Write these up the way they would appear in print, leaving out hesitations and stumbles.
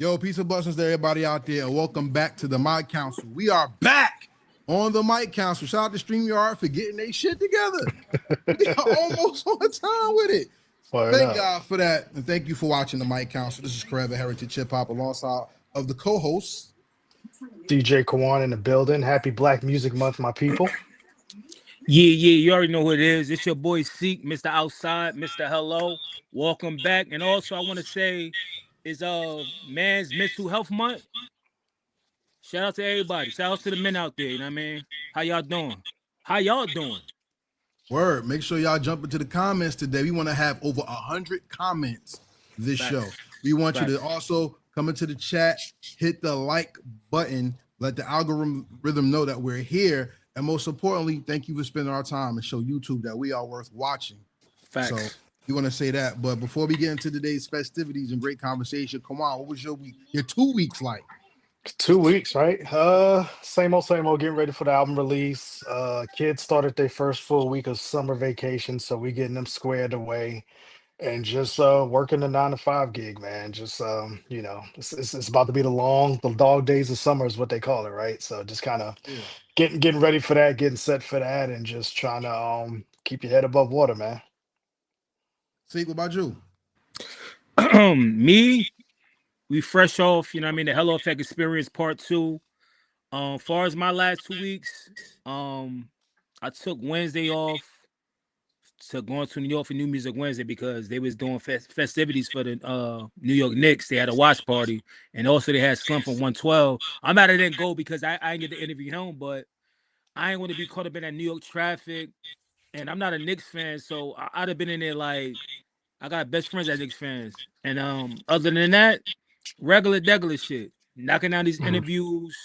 Yo, peace and blessings to everybody out there, and welcome back to the Mic Council. We are back on the Mic Council. Shout out to StreamYard for getting their shit together. We are almost on time with it. Thank God for that, and thank you for watching the Mic Council. This is Karev of Heritage Hip-Hop alongside of the co-hosts. DJ Kawon in the building. Happy Black Music Month, my people. Yeah, you already know who it is. It's your boy Seek, Mr. Outside, Mr. Hello. Welcome back. And also I want to say it's Man's Mental Health Month. Shout out to everybody. Shout out to the men out there, you know what I mean? How y'all doing? Word. Make sure y'all jump into the comments today. We want to have over 100 comments this show. We want you to also come into the chat, hit the like button, let the algorithm know that we're here. And most importantly, thank you for spending our time and show YouTube that we are worth watching. Facts. So we want to say that. But before we get into today's festivities and great conversation, come on, what was your week? Your 2 weeks like? 2 weeks, right? Same old, getting ready for the album release. Kids started their first full week of summer vacation, so we getting them squared away. And just working the 9 to 5 gig, man. Just it's about to be the dog days of summer is what they call it, right? So just kind of getting ready for that, getting set for that, and just trying to keep your head above water, man. See, what about you? Me, we fresh off, you know what I mean, the Hello Effect Experience Part 2. Far as my last 2 weeks, I took Wednesday off to going to New York for New Music Wednesday because they was doing festivities for the New York Knicks. They had a watch party, and also they had Slim from 112. I'm mad I didn't go because I didn't get to interview him, but I ain't want to be caught up in that New York traffic, and I'm not a Knicks fan, so I'd have been in there like I got best friends as Knicks fans. And other than that, regular shit, knocking down these interviews.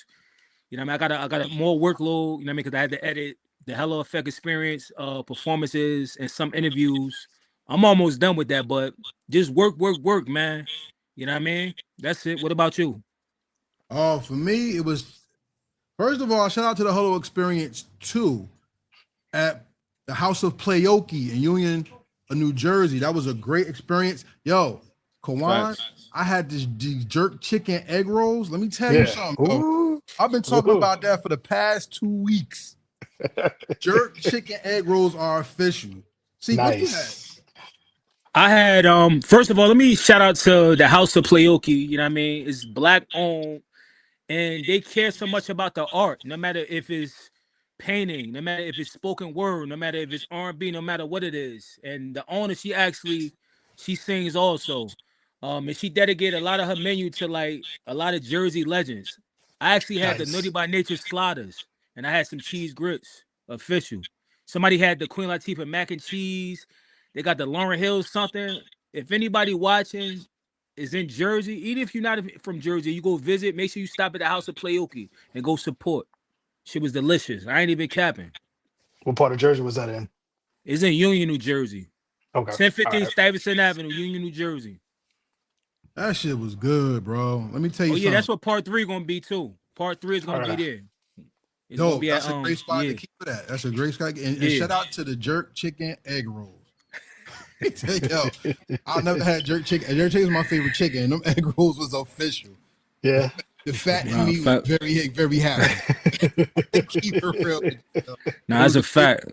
You know what I mean? I got a more workload, you know what I mean, because I had to edit the Hello Effect Experience performances and some interviews. I'm almost done with that, but just work, man. You know what I mean? That's it. What about you? Oh, for me, it was, first of all, shout out to the Hello Experience 2 at the House of Playoki in Union, New Jersey. That was a great experience. Yo, Kawon, I had these jerk chicken egg rolls. Let me tell you something, bro. I've been talking about that for the past 2 weeks. Jerk chicken egg rolls are official. See, nice. What you had? I had first of all, let me shout out to the House of Playoki. You know what I mean? It's Black owned, and they care so much about the art. No matter if it's painting, no matter if it's spoken word, no matter if it's R&B, no matter what it is. And the owner, she sings also. And she dedicated a lot of her menu to like a lot of Jersey legends. I actually had the Naughty by Nature sliders, and I had some cheese grits, official. Somebody had the Queen Latifah mac and cheese. They got the Lauryn Hill something. If anybody watching is in Jersey, even if you're not from Jersey, you go visit, make sure you stop at the House of Playoki and go support. Shit was delicious. I ain't even capping. What part of Jersey was that in? It's in Union, New Jersey. Okay. 1015 Stuyvesant Avenue, Union, New Jersey. That shit was good, bro. Let me tell you something. That's what part 3 gonna be too. Part 3 is gonna be there. Yo, that's a great spot to keep it at. That's a great spot. And shout out to the jerk chicken egg rolls. Yo, I never had jerk chicken. Jerk chicken is my favorite chicken, and them egg rolls was official. Yeah. The fat in me was very happy. Keep it real. That's a fact.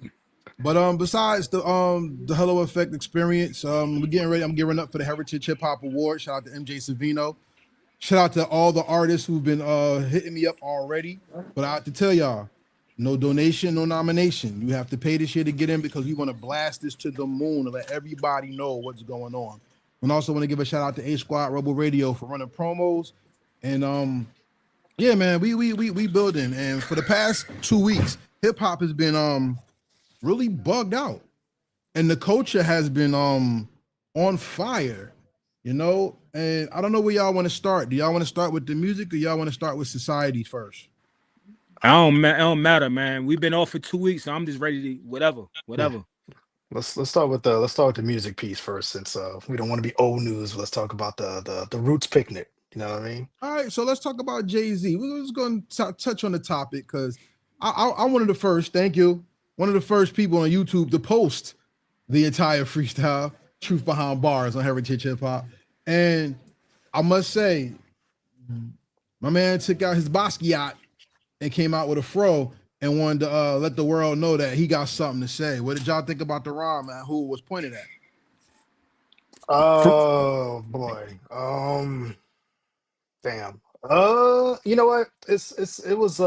But besides the Hello Effect Experience, we're getting ready. I'm gearing up for the Heritage Hip-Hop Award. Shout out to MJ Savino. Shout out to all the artists who've been hitting me up already. But I have to tell y'all, no donation, no nomination. You have to pay this year to get in because we want to blast this to the moon and let everybody know what's going on. And also want to give a shout out to A Squad Rebel Radio for running promos. And yeah, man, we building. And for the past 2 weeks, hip hop has been really bugged out, and the culture has been on fire, you know. And I don't know where y'all want to start. Do y'all want to start with the music, or y'all want to start with society first? It don't matter, man. We've been off for 2 weeks, so I'm just ready to whatever. Yeah. Let's start with the music piece first, since we don't want to be old news. Let's talk about the Roots picnic. You know what I mean? All right, so let's talk about Jay-Z. We're just going to touch on the topic because I'm one of the first. Thank you. One of the first people on YouTube to post the entire freestyle Truth Behind Bars on Heritage Hip Hop. And I must say, My man took out his Basquiat and came out with a fro and wanted to let the world know that he got something to say. What did y'all think about the rhyme, man? Who was pointed at? Oh boy. Damn. You know what? It was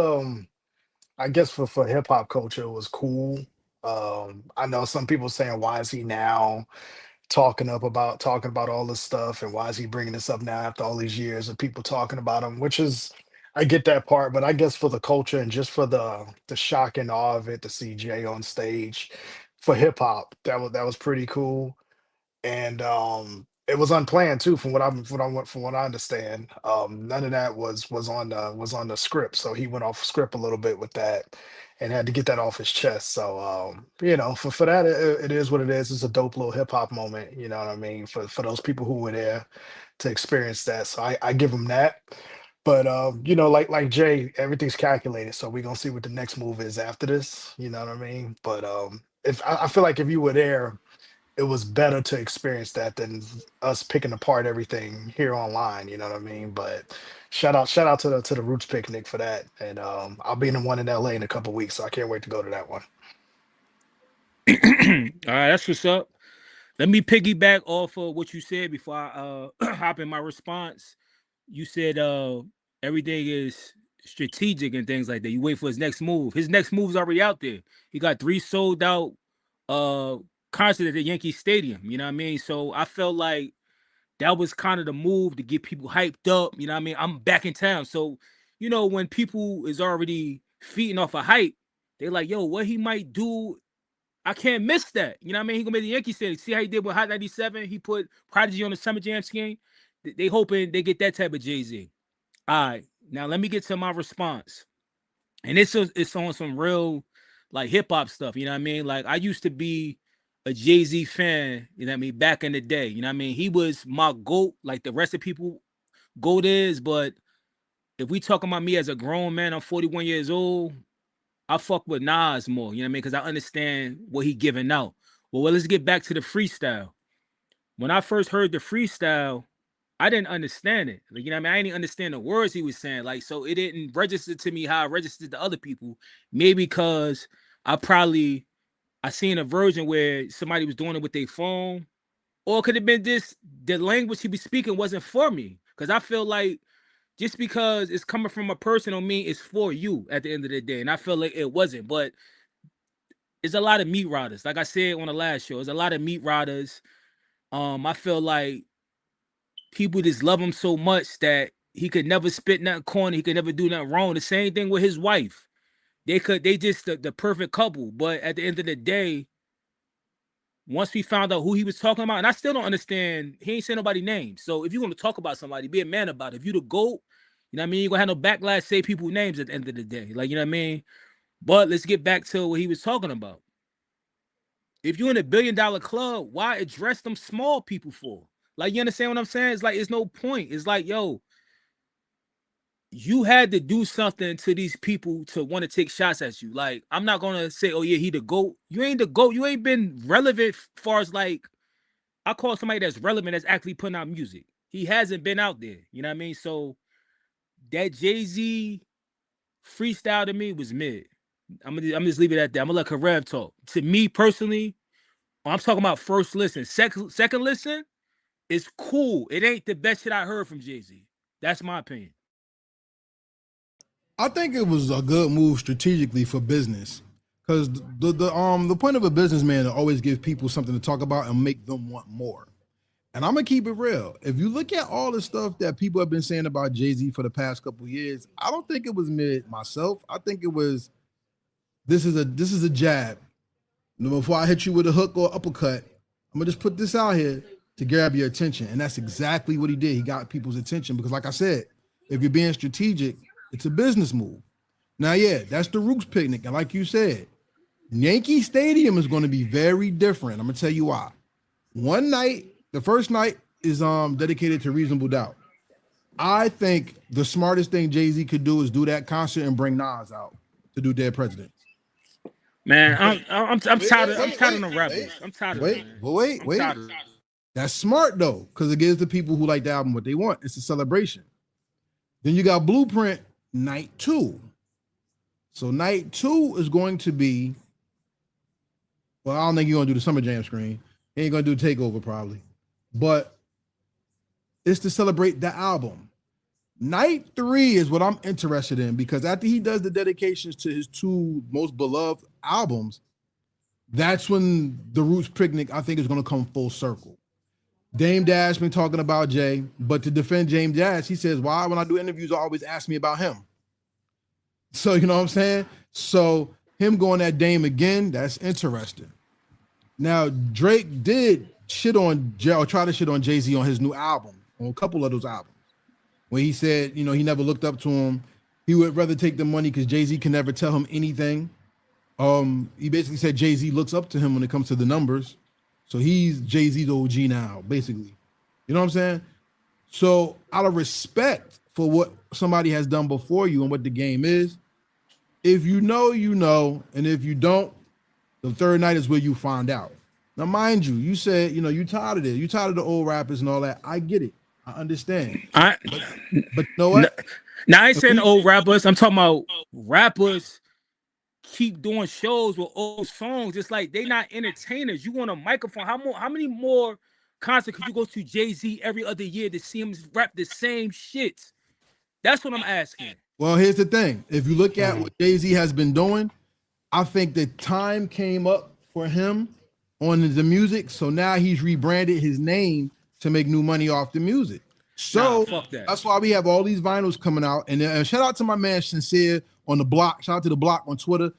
I guess for hip hop culture it was cool. I know some people saying why is he now talking about all this stuff and why is he bringing this up now after all these years of people talking about him, which is I get that part, but I guess for the culture and just for the shock and awe of it to see Jay on stage for hip hop, that was pretty cool. And it was unplanned too, from what I understand. None of that was on the script, so he went off script a little bit with that, and had to get that off his chest. So for that, it is what it is. It's a dope little hip hop moment. You know what I mean? For those people who were there to experience that, so I give him that. But like Jay, everything's calculated. So we're gonna see what the next move is after this. You know what I mean? But if I feel like if you were there, it was better to experience that than us picking apart everything here online. You know what I mean? But shout out to the Roots picnic for that. And I'll be in the one in LA in a couple weeks, so I can't wait to go to that one. All right, that's what's up. Let me piggyback off of what you said before I hop in my response. You said everything is strategic and things like that. You wait for his next move. His next move's already out there. He got 3 sold out concerts at the Yankee Stadium. You know what I mean? So I felt like that was kind of the move to get people hyped up. You know what I mean? I'm back in town. So, when people is already feeding off a hype, they like, yo, what he might do, I can't miss that. You know what I mean? He gonna make the Yankee Stadium. See how he did with Hot 97? He put Prodigy on the Summer Jam scheme. They hoping they get that type of Jay-Z. All right, now let me get to my response. And it's on some real like hip hop stuff. You know what I mean? Like I used to be a Jay-Z fan. You know what I mean? Back in the day. You know what I mean? He was my GOAT. Like the rest of people, GOAT is. But if we talking about me as a grown man, I'm 41 years old. I fuck with Nas more. You know what I mean? Because I understand what he giving out. Well, let's get back to the freestyle. When I first heard the freestyle, I didn't understand it. Like, you know what I mean? I didn't understand the words he was saying. Like, so it didn't register to me how it registered to other people. Maybe because I seen a version where somebody was doing it with their phone. Or it could have been the language he was speaking wasn't for me. Because I feel like just because it's coming from a person don't mean it's for you at the end of the day. And I feel like it wasn't. But it's a lot of meat riders. Like I said on the last show, there's a lot of meat riders. I feel like people just love him so much that he could never spit nothing corny. He could never do nothing wrong. The same thing with his wife. They just the perfect couple. But at the end of the day, once we found out who he was talking about, and I still don't understand, he ain't saying nobody's name. So if you're going to talk about somebody, be a man about it. If you the GOAT, you know what I mean? You're going to have no backlash, say people's names at the end of the day. Like, you know what I mean? But let's get back to what he was talking about. If you're in $1 billion club, why address them small people for? Like, you understand what I'm saying? It's like, it's no point. It's like, yo, you had to do something to these people to want to take shots at you. Like, I'm not going to say, oh, yeah, he the GOAT. You ain't the GOAT. You ain't been relevant far as like, I call somebody that's relevant that's actually putting out music. He hasn't been out there. You know what I mean? So that Jay-Z freestyle to me was mid. I'm just leave it at that. I'm gonna let Karev talk. To me personally, I'm talking about first listen. Second listen is cool. It ain't the best shit I heard from Jay-Z. That's my opinion. I think it was a good move strategically for business. Because the point of a businessman to always give people something to talk about and make them want more. And I'm gonna keep it real. If you look at all the stuff that people have been saying about Jay-Z for the past couple of years, I don't think it was mid myself. I think it was this is a jab. Before I hit you with a hook or uppercut, I'm gonna just put this out here to grab your attention. And that's exactly what he did. He got people's attention because, like I said, if you're being strategic, it's a business move. Now, yeah, that's the Roots picnic. And like you said, Yankee Stadium is going to be very different. I'm gonna tell you why. One night, the first night is dedicated to Reasonable Doubt. I think the smartest thing Jay-Z could do is do that concert and bring Nas out to do Dead Presidents. Man, I'm tired of the rappers. I'm tired of wait. That's smart though, because it gives the people who like the album what they want. It's a celebration. Then you got Blueprint Night 2. So Night 2 is going to be, well, I don't think you're going to do the Summer Jam screen. He ain't going to do Takeover probably. But it's to celebrate the album. Night 3 is what I'm interested in because after he does the dedications to his 2 most beloved albums, that's when the Roots Picnic, I think, is going to come full circle. Dame Dash been talking about Jay, but to defend James Dash, he says, why when I do interviews, I always ask me about him. So, you know what I'm saying? So him going at Dame again, that's interesting. Now, Drake did shit on Jay, or try to shit on Jay-Z on his new album, on a couple of those albums, where he said, you know, he never looked up to him. He would rather take the money because Jay-Z can never tell him anything. He basically said Jay-Z looks up to him when it comes to the numbers. So he's Jay-Z's OG now, basically. You know what I'm saying? So out of respect for what somebody has done before you and what the game is, if you know, you know. And if you don't, the third night is where you find out. Now, mind you, you said, you know, you tired of it. You tired of the old rappers and all that. I get it. I understand. But you know what? Now, I ain't saying old rappers. I'm talking about rappers keep doing shows with old songs. It's like they not entertainers. You want a microphone. How many more concerts could you go to Jay-Z every other year to see him rap the same shit? That's what I'm asking. Well, here's the thing. If you look at what Jay-Z has been doing, I think the time came up for him on the music. So now he's rebranded his name to make new money off the music. So fuck that. That's why we have all these vinyls coming out. And shout out to my man Sincere on the block. Shout out to the block on Twitter.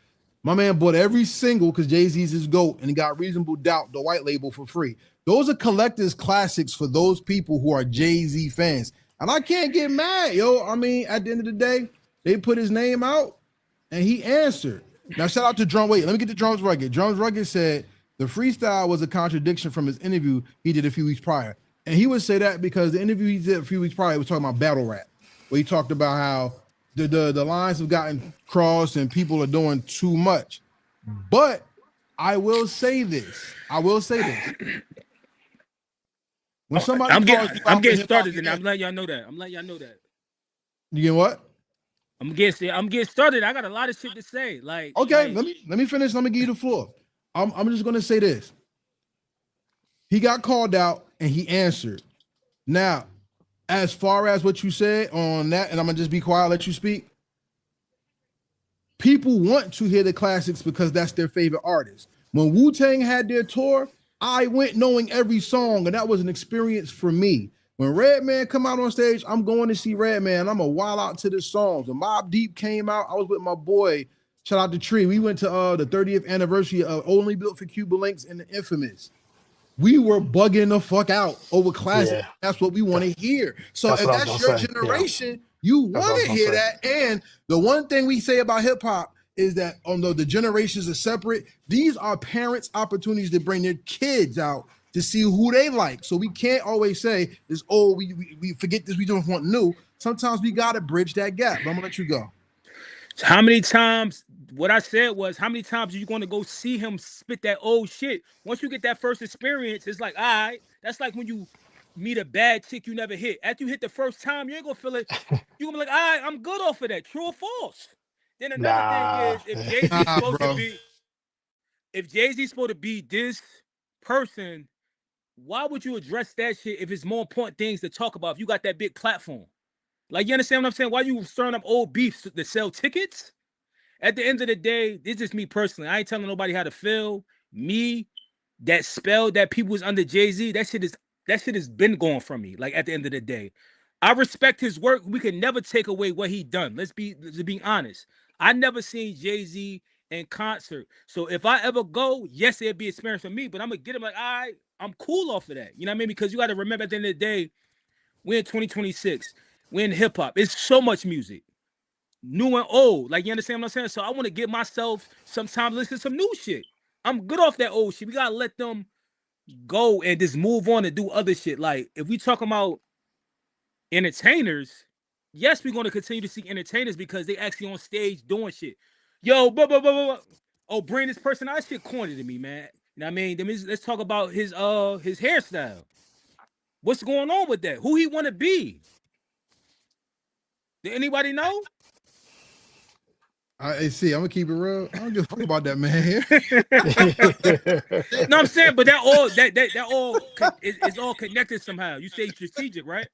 My man bought every single because Jay-Z's his GOAT, and he got Reasonable Doubt, the white label, for free. Those are collector's classics for those people who are Jay-Z fans. And I can't get mad, yo. I mean, at the end of the day, they put his name out, and he answered. Now, shout out to Drum. Wait, let me get to Drums Rugged. Drums Rugged said the freestyle was a contradiction from his interview he did a few weeks prior. And he would say that because the interview he did a few weeks prior was talking about battle rap, where he talked about how the lines have gotten crossed and people are doing too much. But I will say this. When somebody I'm getting started, and I'm letting y'all know that. You get what? I'm getting started. I got a lot of shit to say. Like, okay, let me finish. Let me give you the floor. I'm just gonna say this. He got called out and he answered. Now, as far as what you said on that, and I'm gonna just be quiet, let you speak. People want to hear the classics because that's their favorite artist. When Wu-Tang had their tour, I went knowing every song, and that was an experience for me. When Redman come out on stage, I'm going to see Redman. I'm a wild out to the songs. When Mobb Deep came out, I was with my boy. Shout out to Tree. We went to the 30th anniversary of Only Built for Cuban Links and the Infamous. We were bugging the fuck out over classic. Yeah. That's what we want to hear. So if that's your generation, you want to hear that. And the one thing we say about hip hop is that although the generations are separate, these are parents' opportunities to bring their kids out to see who they like. So we can't always say this, we forget this, we don't want new. Sometimes we got to bridge that gap. But I'm going to let you go. How many times, what I said was, how many times are you going to go see him spit that old shit? Once you get that first experience, it's like, all right, that's like when you meet a bad chick you never hit. After you hit the first time, you ain't going to feel it. You're going to be like, all right, I'm good off of that. True or false? Then another thing is, if Jay-Z's supposed to be this person, why would you address that shit if it's more important things to talk about if you got that big platform? Like, you understand what I'm saying? Why you stirring up old beefs to sell tickets? At the end of the day, this is just me personally. I ain't telling nobody how to feel. Me, that spell that people was under Jay-Z, that shit has been going from me. Like, at the end of the day, I respect his work. We can never take away what he done. Let's be honest. I never seen Jay-Z in concert. So if I ever go, yes, it'd be an experience for me, but I'm gonna get him like, all right, I'm cool off of that. You know what I mean? Because you got to remember at the end of the day, we're in 2026. We're in hip hop. It's so much music, new and old. Like, you understand what I'm saying? So I want to give myself some time to listen to some new shit. I'm good off that old shit. We gotta let them go and just move on and do other shit. Like, if we talk about entertainers, yes, we're going to continue to see entertainers because they actually on stage doing shit. Yo, oh, bring this person out. That shit corny to me, man. You know what I mean? Let's talk about his hairstyle. What's going on with that? Who he want to be? Did anybody know? See, I'm gonna keep it real. I don't give a fuck about that man. No, I'm saying, but that all is all connected somehow. You say strategic, right?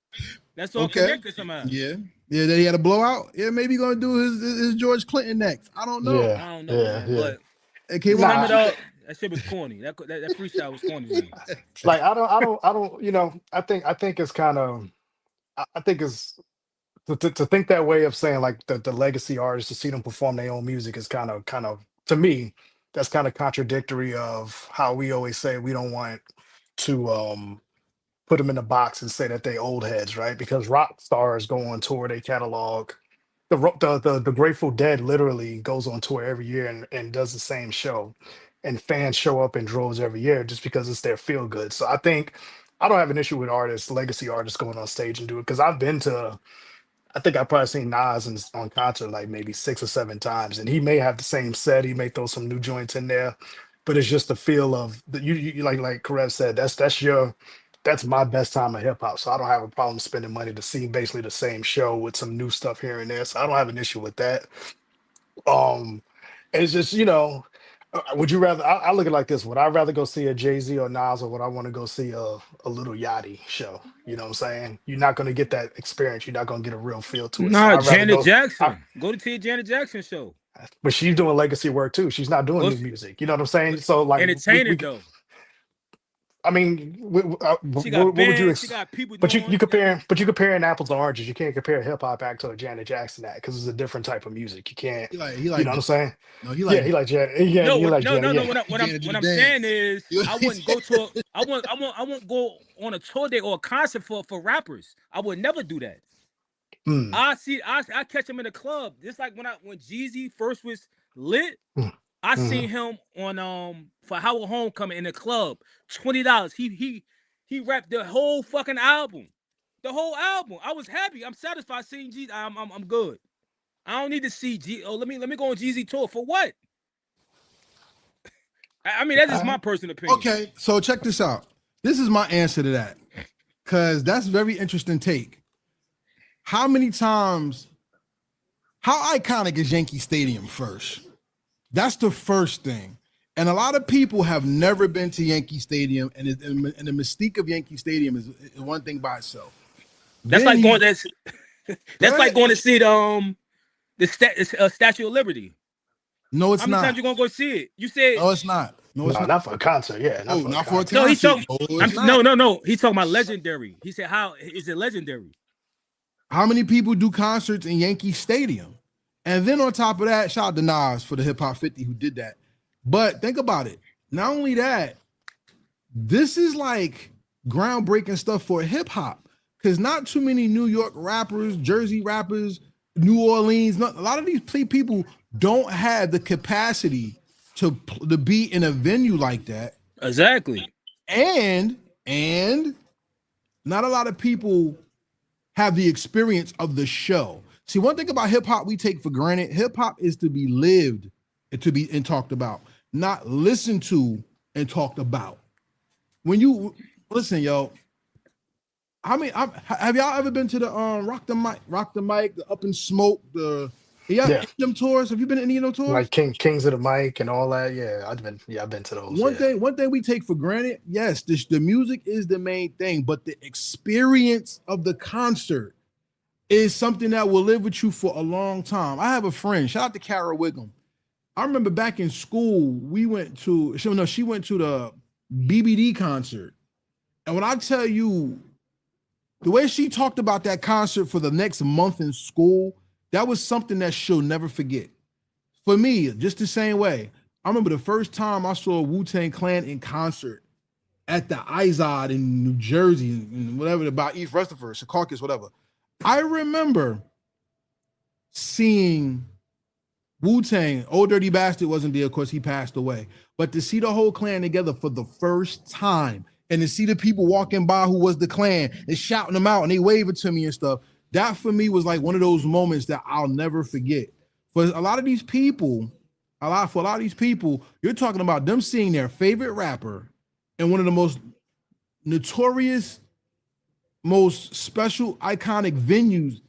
That's all connected somehow. Yeah. That he had a blowout. Yeah, maybe he's gonna do his George Clinton next. I don't know. Yeah. I don't know, man. But it came sum out. it up. That shit was corny. That freestyle was corny to me. Like I don't. You know, I think it's kind of. I think it's to think that way of saying like the legacy artists to see them perform their own music is kind of to me that's kind of contradictory of how we always say we don't want to put them in a box and say that they old heads, right? Because rock stars go on tour, they catalog. The Grateful Dead literally goes on tour every year and does the same show, and fans show up in droves every year just because it's their feel good. So I think I don't have an issue with artists, legacy artists going on stage and do it because I think I've probably seen Nas on concert like maybe 6 or 7 times, and he may have the same set. He may throw some new joints in there, but it's just the feel of the you like Karev said. That's my best time of hip hop. So I don't have a problem spending money to see basically the same show with some new stuff here and there. So I don't have an issue with that. Um, it's just would you rather? I look at it like this: would I rather go see a Jay-Z or Nas, or would I want to go see a Little Yachty show? You know what I'm saying? You're not going to get that experience. You're not going to get a real feel to it. So Nah, I'd rather Janet go. Jackson. Go to see a Janet Jackson show. But she's doing legacy work too. She's not doing Go new see- music. You know what I'm saying? So like, Entertaining though. I mean, She got what would you? bands. She got people But doing. you comparing apples to oranges. You can't compare a hip hop act to a Janet Jackson act because it's a different type of music. You can't. He like You know what I'm saying? no, he Yeah, like he like Janet. Yeah, No, he like no. Janet. Yeah. What I'm Janet saying dance. is, I wouldn't go to. I won't go on a tour day or a concert for rappers. I would never do that. Mm, I catch him in the club. Just like when Jeezy first was lit, mm, I mhm. seen him on for Howard Homecoming in the club. $20. He rapped the whole fucking album. The whole album. I was happy. I'm satisfied seeing Jeezy. I'm good. I don't need to see G. Oh, let me go on Jeezy tour for what? I mean, that's just my personal opinion. Okay, so check this out. This is my answer to that. Cause that's a very interesting take. How iconic is Yankee Stadium first? That's the first thing. And a lot of people have never been to Yankee Stadium, and the mystique of Yankee Stadium is one thing by itself. That's Then like going. That's like going to see the Statue of Liberty. No, it's How many not. times you gonna go see it? You said No, it's not. No, it's not for a concert. Yeah, Oh, not for a concert. no. He's talking. it's not. No. He's talking about legendary. He said, "How is it legendary?" How many people do concerts in Yankee Stadium? And then on top of that, shout out to Nas for the Hip Hop 50 who did that. But think about it. Not only that, this is like groundbreaking stuff for hip hop because not too many New York rappers, Jersey rappers, New Orleans, a lot of these people don't have the capacity to be in a venue like that. Exactly. And not a lot of people have the experience of the show. See, one thing about hip hop we take for granted, hip hop is to be lived and talked about, not listened to and talked about. When you listen, yo, have y'all ever been to the Rock the Mic, the Up in Smoke, Yeah. them tours? Have you been to any of those tours? Like Kings of the Mic and all that. Yeah, I've been to those. One thing we take for granted, yes, the music is the main thing, but the experience of the concert is something that will live with you for a long time. I have a friend, shout out to Kara Wiggum. I remember back in school, she went to the BBD concert. And when I tell you, the way she talked about that concert for the next month in school, that was something that she'll never forget. For me, just the same way, I remember the first time I saw Wu-Tang Clan in concert at the Izod in New Jersey, and whatever, about East Rutherford, Secaucus, whatever. I remember seeing Wu-Tang. Old Dirty Bastard wasn't there, of course, he passed away. But to see the whole clan together for the first time and to see the people walking by who was the clan and shouting them out and they waving to me and stuff, that for me was like one of those moments that I'll never forget. For a lot of these people, you're talking about them seeing their favorite rapper in one of the most notorious, most special, iconic venues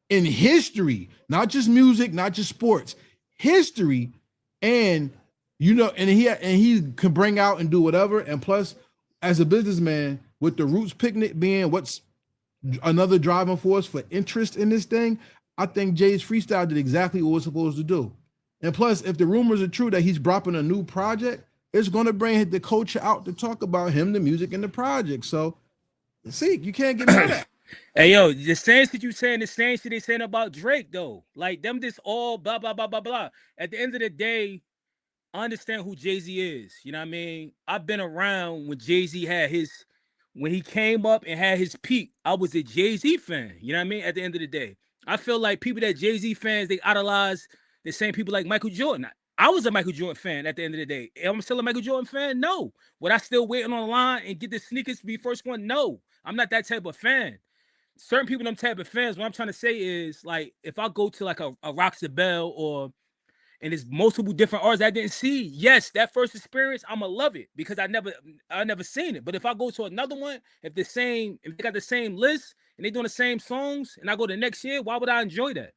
in history, not just music, not just sports, history, and and he can bring out and do whatever. And plus, as a businessman, with the Roots picnic being what's another driving force for interest in this thing, I think Jay's freestyle did exactly what it was supposed to do. And plus, if the rumors are true that he's dropping a new project, it's going to bring the culture out to talk about him, the music, and the project. So, see, you can't get mad at that. Hey, yo, the same shit you saying, the same shit they saying about Drake, though. Like, them just all blah, blah, blah, blah, blah. At the end of the day, I understand who Jay-Z is. You know what I mean? I've been around when Jay-Z had when he came up and had his peak. I was a Jay-Z fan. You know what I mean? At the end of the day, I feel like people that Jay-Z fans, they idolize the same people like Michael Jordan. I was a Michael Jordan fan at the end of the day. Am I still a Michael Jordan fan? No. Would I still waiting on the line and get the sneakers to be first one? No. I'm not that type of fan. Certain people, them type of fans, what I'm trying to say is, like, if I go to like a Roxy Bell and there's multiple different artists I didn't see, yes, that first experience, I'ma love it because I never seen it. But if I go to another one, if they got the same list and they doing the same songs and I go the next year, why would I enjoy that?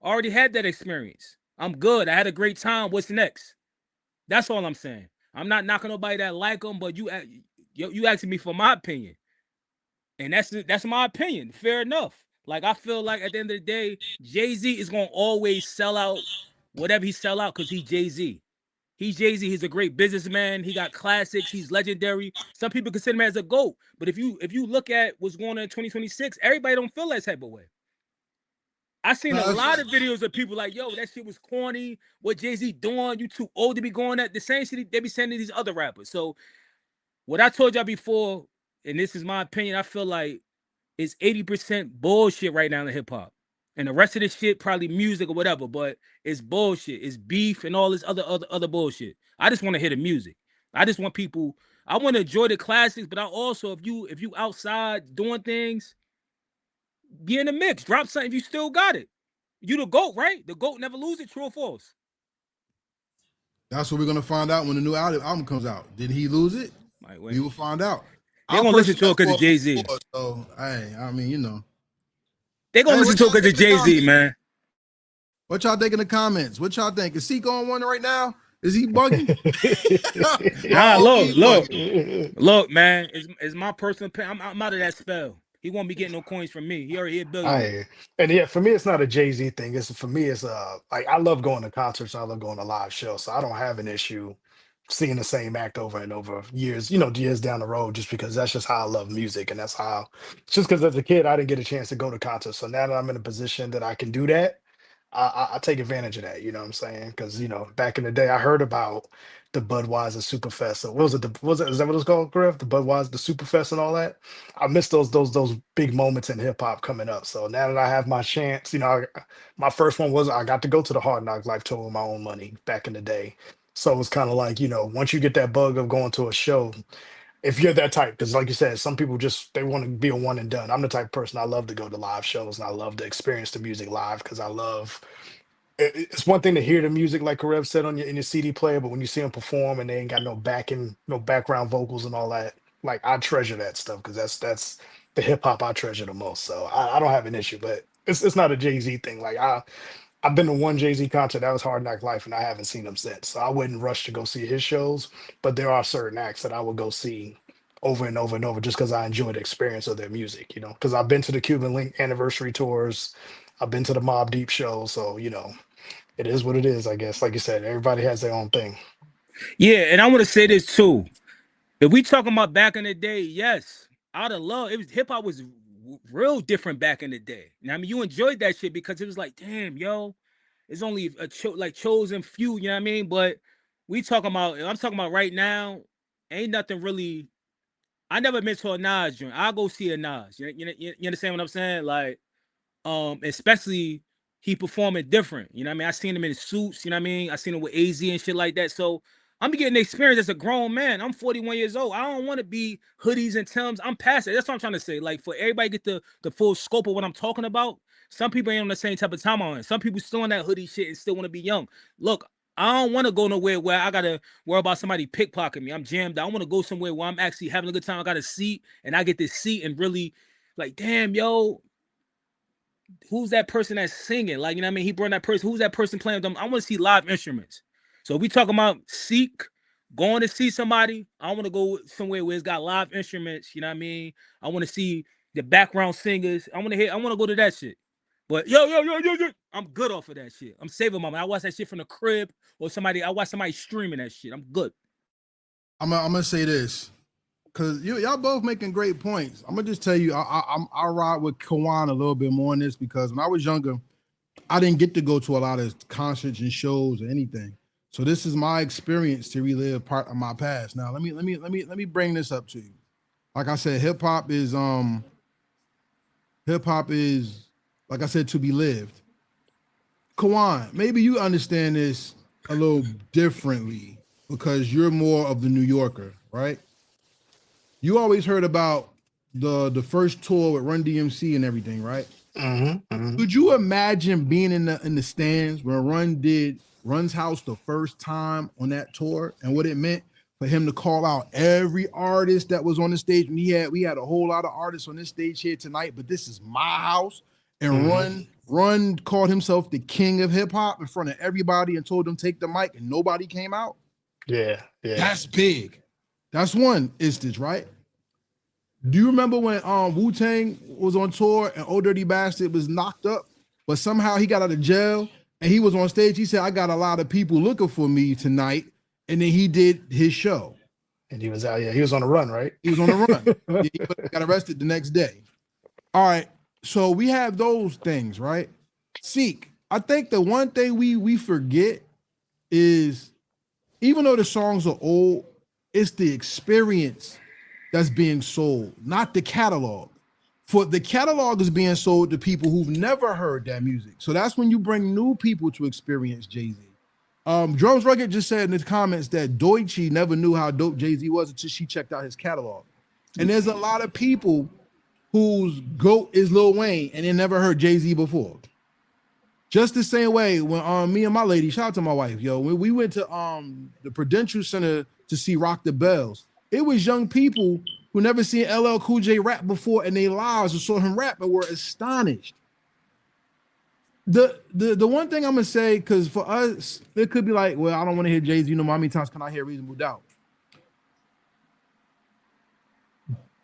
I already had that experience. I'm good. I had a great time. What's next? That's all I'm saying. I'm not knocking nobody that like them, but you asking me for my opinion. And that's my opinion. Fair enough. Like, I feel like at the end of the day, Jay-Z is gonna always sell out whatever he sell out because he's Jay-Z. He's Jay-Z. He's a great businessman. He got classics. He's legendary. Some people consider him as a GOAT. But if you look at what's going on in 2026, everybody don't feel that type of way. I seen a lot of videos of people like, yo, that shit was corny. What Jay-Z doing? You too old to be going at the same shit they be saying to these other rappers. So what I told y'all before, and this is my opinion, I feel like it's 80% bullshit right now in hip hop. And the rest of this shit, probably music or whatever, but it's bullshit. It's beef and all this other bullshit. I just want to hear the music. I just want people, I want to enjoy the classics, but I also, if you outside doing things, be in the mix. Drop something if you still got it. You the GOAT, right? The GOAT never lose it, true or false? That's what we're gonna find out when the new album comes out. Did he lose it? We will find out. They're gonna listen to it because of Jay-Z. So, hey, I mean, They're gonna listen to it because of Jay-Z, man. What y'all think in the comments? What y'all think? Is Seek on one right now? Is he bugging? Look, man. It's my personal opinion. I'm out of that spell. He won't be getting no coins from me. He already hit billion. And yeah, for me, it's not a Jay-Z thing. For me, it's like, I love going to concerts. I love going to live shows. So I don't have an issue seeing the same act over and over years down the road, just because that's just how I love music. And that's how, just because as a kid, I didn't get a chance to go to concerts. So now that I'm in a position that I can do that, I take advantage of that. You know what I'm saying? Because back in the day, I heard about the Budweiser Superfest. So what was it? Is that what it's called, Griff? The Budweiser, the Superfest, and all that. I miss those big moments in hip hop coming up. So now that I have my chance, my first one was I got to go to the Hard Knock Life tour with my own money back in the day. So it's kind of like, once you get that bug of going to a show, if you're that type, because like you said, some people they want to be a one and done. I'm the type of person, I love to go to live shows and I love to experience the music live because I love. It's one thing to hear the music, like Karev said, in your CD player, but when you see them perform and they ain't got no backing, no background vocals and all that, like, I treasure that stuff because that's the hip hop I treasure the most. So I don't have an issue, but it's not a Jay-Z thing. Like, I've been to one Jay-Z concert, that was Hard Knock Life, and I haven't seen him since. So I wouldn't rush to go see his shows, but there are certain acts that I would go see over and over and over just because I enjoy the experience of their music, because I've been to the Cuban Link anniversary tours, I've been to the Mobb Deep show, so it is what it is, I guess. Like you said, everybody has their own thing. Yeah, and I want to say this too. If we talking about back in the day, yes, out of love, hip hop was real different back in the day. I mean, you enjoyed that shit because it was like, damn, yo, it's only chosen few, you know what I mean? But I'm talking about right now, ain't nothing really. I never been to a Nas joint. I'll go see a Nas. You understand what I'm saying? Like, especially he performing different. You know what I mean? I seen him in suits, you know what I mean? I seen him with AZ and shit like that. So I'm getting the experience as a grown man. I'm 41 years old. I don't want to be hoodies and Timbs. I'm past it. That's what I'm trying to say. Like, for everybody get the full scope of what I'm talking about. Some people ain't on the same type of time on it. Some people still on that hoodie shit and still want to be young. Look, I don't want to go nowhere where I gotta worry about somebody pickpocketing me. I'm jammed. I want to go somewhere where I'm actually having a good time. I got a seat and I get this seat and really, like, damn, yo, who's that person that's singing? Like, you know what I mean? He brought that person. Who's that person playing them? I want to see live instruments. So if we talking about seek, going to see somebody, I want to go somewhere where it's got live instruments. You know what I mean? I want to see the background singers. I want to go to that shit. But yo, I'm good off of that shit. I'm saving my money. I watch that shit from the crib or I watch somebody streaming that shit. I'm good. I'm gonna say this, cause y'all both making great points. I'm gonna just tell you, I ride with Kawon a little bit more on this because when I was younger, I didn't get to go to a lot of concerts and shows or anything. So this is my experience to relive part of my past. Now let me bring this up to you. Like I said, hip hop is like I said, to be lived. Kawon, maybe you understand this a little differently because you're more of the New Yorker, right? You always heard about the first tour with Run DMC and everything, right? Could you imagine being in the stands when Run did Run's House the first time on that tour and what it meant for him to call out every artist that was on the stage? And we had a whole lot of artists on this stage here tonight, but this is my house. And Run called himself the king of hip hop in front of everybody and told them take the mic, and nobody came out. Yeah. That's big. That's one instance, right? Do you remember when Wu-Tang was on tour and Old Dirty Bastard was knocked up, but somehow he got out of jail and he was on stage? He said, "I got a lot of people looking for me tonight," and then he did his show. And he was out. Yeah, he was on the run, right? He was on the run. He got arrested the next day. All right. So we have those things, right? Seek. I think the one thing we forget is, even though the songs are old, it's the experience that's being sold, not the catalog. For the catalog is being sold to people who've never heard that music. So that's when you bring new people to experience Jay-Z. Drums Rugged just said in the comments that Deutsche never knew how dope Jay-Z was until she checked out his catalog. And there's a lot of people whose GOAT is Lil Wayne and they never heard Jay-Z before. Just the same way when me and my lady, shout out to my wife, when we went to the Prudential Center to see Rock the Bells, it was young people who never seen LL Cool J rap before in their lives, or saw him rap and were astonished. The one thing I'm gonna say, because for us, it could be like, well, I don't want to hear Jay-Z. How many times can I hear Reasonable Doubt?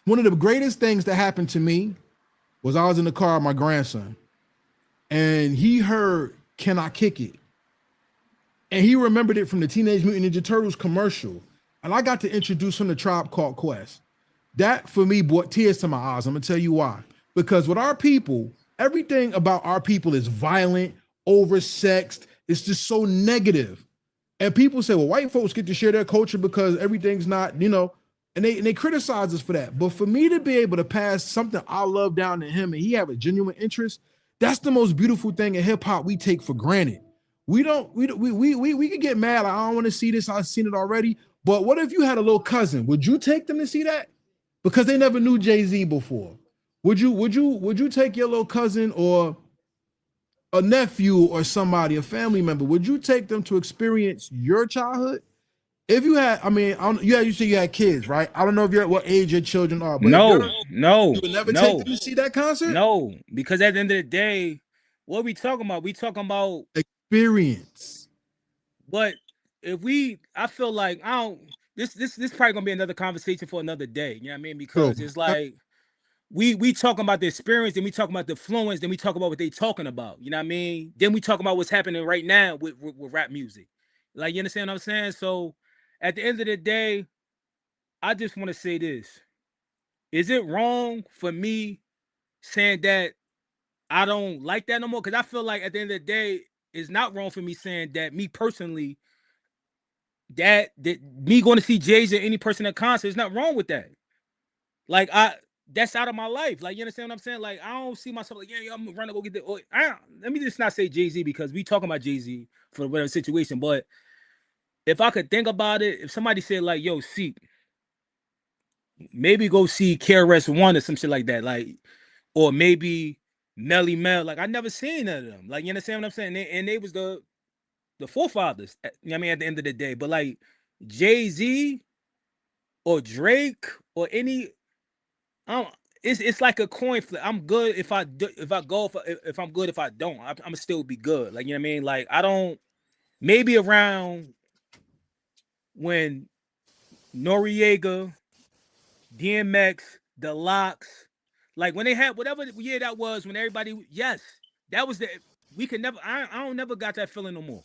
One of the greatest things that happened to me was I was in the car with my grandson, and he heard "Can I Kick It?" and he remembered it from the Teenage Mutant Ninja Turtles commercial, and I got to introduce him to Tribe Called Quest. That for me brought tears to my eyes. I'm gonna tell you why. Because with our people, everything about our people is violent, oversexed. It's just so negative. And people say, well, white folks get to share their culture because everything's not, and they criticize us for that. But for me to be able to pass something I love down to him and he have a genuine interest, that's the most beautiful thing in hip hop we take for granted. We can get mad. Like, I don't want to see this. I've seen it already. But what if you had a little cousin? Would you take them to see that? Because they never knew Jay-Z before. Would you take your little cousin or a nephew or somebody, a family member? Would you take them to experience your childhood? If you had, you said you had kids, right? I don't know what age your children are, but No. You would never take them to see that concert? No, because at the end of the day, what are we talking about? We talking about experience. But I feel like this probably gonna be another conversation for another day. You know what I mean? Because it's like we talking about the experience, then we talking about the influence, then we talk about what they talking about. You know what I mean? Then we talk about what's happening right now with rap music. Like, you understand what I'm saying? So at the end of the day, I just want to say this. Is it wrong for me saying that I don't like that no more? Because I feel like at the end of the day, it's not wrong for me saying that me personally, that me going to see Jay-Z or any person at concert, is not wrong with that. Like, that's out of my life. Like, you understand what I'm saying? Like, I don't see myself like, yeah, I'm gonna run to go get the. Let me just not say Jay-Z because we talking about Jay-Z for whatever situation. But if I could think about it, if somebody said like, yo, see, maybe go see KRS-One or some shit like that, like, or maybe Melly Mel. Like, I never seen none of them. Like, you understand what I'm saying? And they was the forefathers. You know what I mean? At the end of the day, but like Jay-Z or Drake or any, it's like a coin flip. I'm good if I go if I'm good if I don't. I'm gonna still be good. Like, you know what I mean? Like, I don't. Maybe around when Noriega, DMX, The Locks, like when they had whatever year that was, when everybody, yes, that was the, we could never, I don't never got that feeling no more.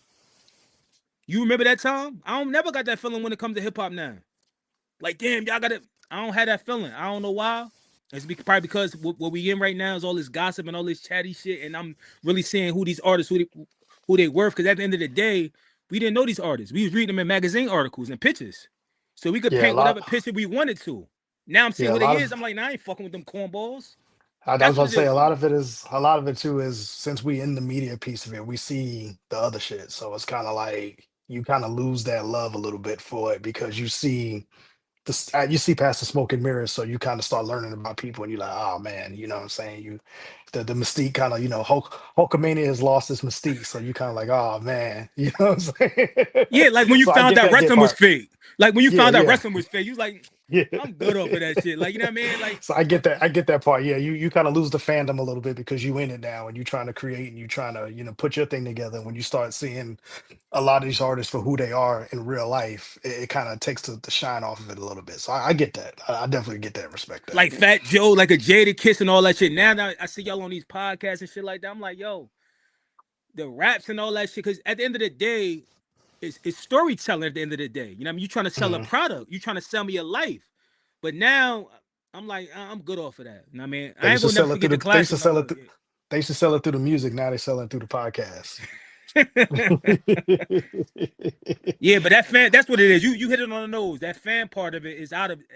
You remember that time? I don't never got that feeling when it comes to hip hop now. Like, damn, y'all got it. I don't have that feeling. I don't know why. It's probably because what we in right now is all this gossip and all this chatty shit, and I'm really seeing who these artists, who they worth. Because at the end of the day, we didn't know these artists. We was reading them in magazine articles and pictures, so we could Yeah, a paint whatever lot. picture we wanted to. Now I'm seeing Yeah, a who they lot is. of. I'm like, nah, I ain't fucking with them cornballs. I was That's about what to it say is a for lot me. of it is a lot of it too is since we in the media piece of it, we see the other shit. So it's kind of like you kind of lose that love a little bit for it because you see you see past the smoke and mirrors, so you kind of start learning about people, and you're like, oh man, you know what I'm saying? The mystique kind of, Hulkamania has lost its mystique, so you kind of like, oh man, you know what I'm saying? Yeah, like when you So I found get out that wrestling was part. fake. Like when you Yeah, found out yeah, wrestling was fake, you was like, yeah. I'm good off of that shit. Like, you know what I mean? Like, So I get that part. Yeah, you kind of lose the fandom a little bit because you in it now and you trying to create and you trying to put your thing together. When you start seeing a lot of these artists for who they are in real life, it kind of takes the shine off of it a little bit. So I get that. I definitely get that, respect that. like Fat Joe, like a Jadakiss and all that shit. Now I see y'all on these podcasts and shit like that. I'm like, yo, the raps and all that shit. Because at the end of the day, it's storytelling. At the end of the day, you know what I mean? You trying to sell a Mhm. product. You trying to sell me a life. But now I'm like, I'm good off of that. You know what I mean? They I ain't used to gonna never sell it through forget the the. They used to classic. My sell it. look. They used to sell it through the music. Now they selling through the podcast. Yeah, but that's what it is. You hit it on the nose. That fan part of it is out of it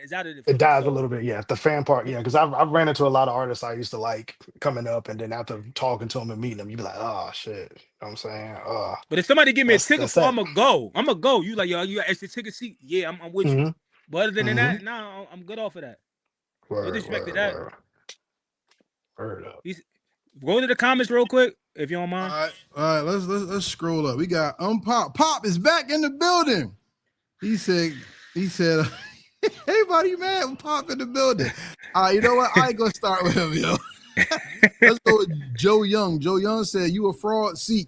for It me. dies a So, little bit, yeah. The fan part, yeah, because I've ran into a lot of artists I used to like coming up, and then after talking to them and meeting them, you be like, oh shit, you know what I'm saying? but if somebody give me a ticket That's for, that. I'm gonna go. I'm gonna go. You like, yo, you got extra ticket seat? Yeah, I'm with you. Mm-hmm. But other than Mm-hmm. that, nah, I'm good off of that. No Word, disrespect to word, that. word, word up. Go to the comments real quick if you don't All mind. right, all right. Let's scroll up. We got Pop. Pop is back in the building. He said, "Hey, buddy, man, Pop in the building." You know what? I ain't gonna start with him, yo. Let's go with Joe Young. Joe Young said, "You a fraud, seek.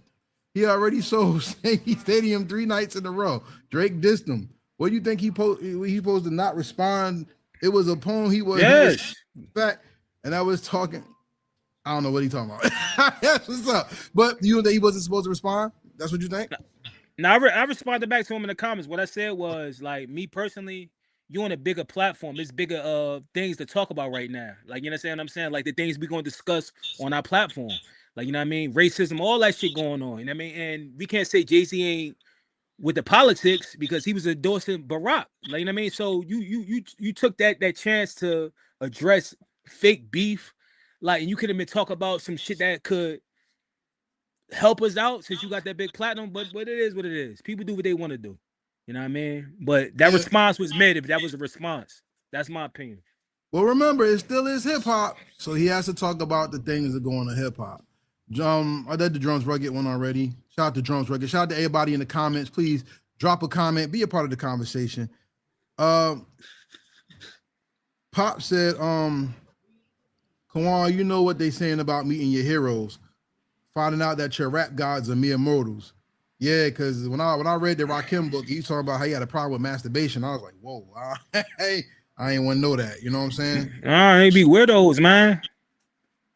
He already sold Yankee Stadium 3 nights in a row. Drake dissed him. What do you think he supposed to not respond? It was a poem. He was Yes. back, and I was talking. I don't know what he talking about. That's what's up. But you think he wasn't supposed to respond? That's what you think? Now I responded back to him in the comments. What I said was like, me personally, you on a bigger platform. It's bigger things to talk about right now. Like, you understand what I'm saying? Like the things we gonna discuss on our platform. Like, you know what I mean? Racism, all that shit going on. You know what I mean? And we can't say Jay-Z ain't with the politics because he was endorsing Barack. Like, you know what I mean? So you took that chance to address fake beef. Like, and you could have been talk about some shit that could help us out since you got that big platinum. But it is what it is. People do what they want to do. You know what I mean? But that Yeah. response was made. If that was a response, that's my opinion. Well, remember, it still is hip hop, so he has to talk about the things that go on in hip hop. I did the Drums Rugged one already. Shout out to Drums Rugged. Shout out to everybody in the comments. Please drop a comment, be a part of the conversation. Pop said, Kawon, you know what they saying about meeting your heroes, finding out that your rap gods are mere mortals. Yeah, because when I read the Rakim book, he was talking about how he had a problem with masturbation. I was like, whoa, hey, I ain't want to know that. You know what I'm saying? They be weirdos, man.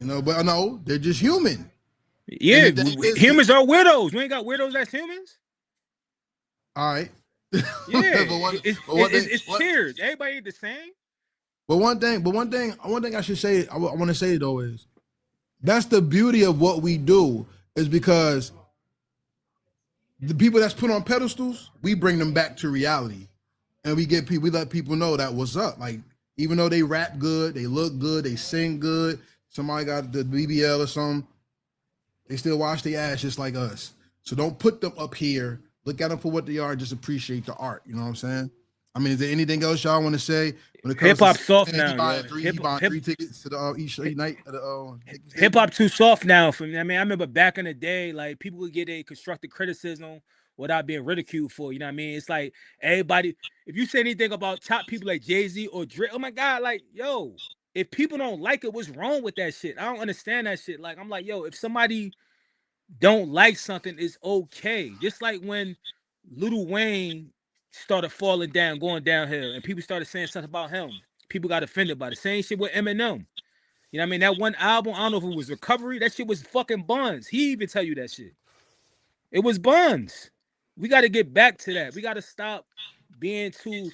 But no, they're just human. And Yeah, the thing is, humans are weirdos. We ain't got weirdos as humans. all right. Yeah, but one, it's but one it's, thing, it's what, cheers. Everybody ain't the same. but one thing I should say, I want to say though is that's the beauty of what we do is because the people that's put on pedestals, we bring them back to reality, and we let people know that what's up. Like even though they rap good, they look good, they sing good. Somebody got the BBL or something. They still wash their ass just like us. So don't put them up here. Look at them for what they are. Just appreciate the art. You know what I'm saying? I mean, is there anything else y'all want to say when it comes Hip to hop soft saying now, yo. he buying three tickets to the each night of the Yankee Hip Stadium? hop too soft now for me. I mean, I remember back in the day, like people would get a constructive criticism without being ridiculed for. You know what I mean? It's like everybody. If you say anything about top people like Jay-Z or Drake, oh my god, like yo, if people don't like it, what's wrong with that shit? I don't understand that shit. Like, I'm like, yo, if somebody don't like something, it's okay. Just like when Lil Wayne started falling down, going downhill, and people started saying something about him. People got offended by the same shit with Eminem. You know what I mean? That one album, I don't know if it was Recovery. That shit was fucking buns. He even tell you that shit. It was buns. We got to get back to that. We got to stop being too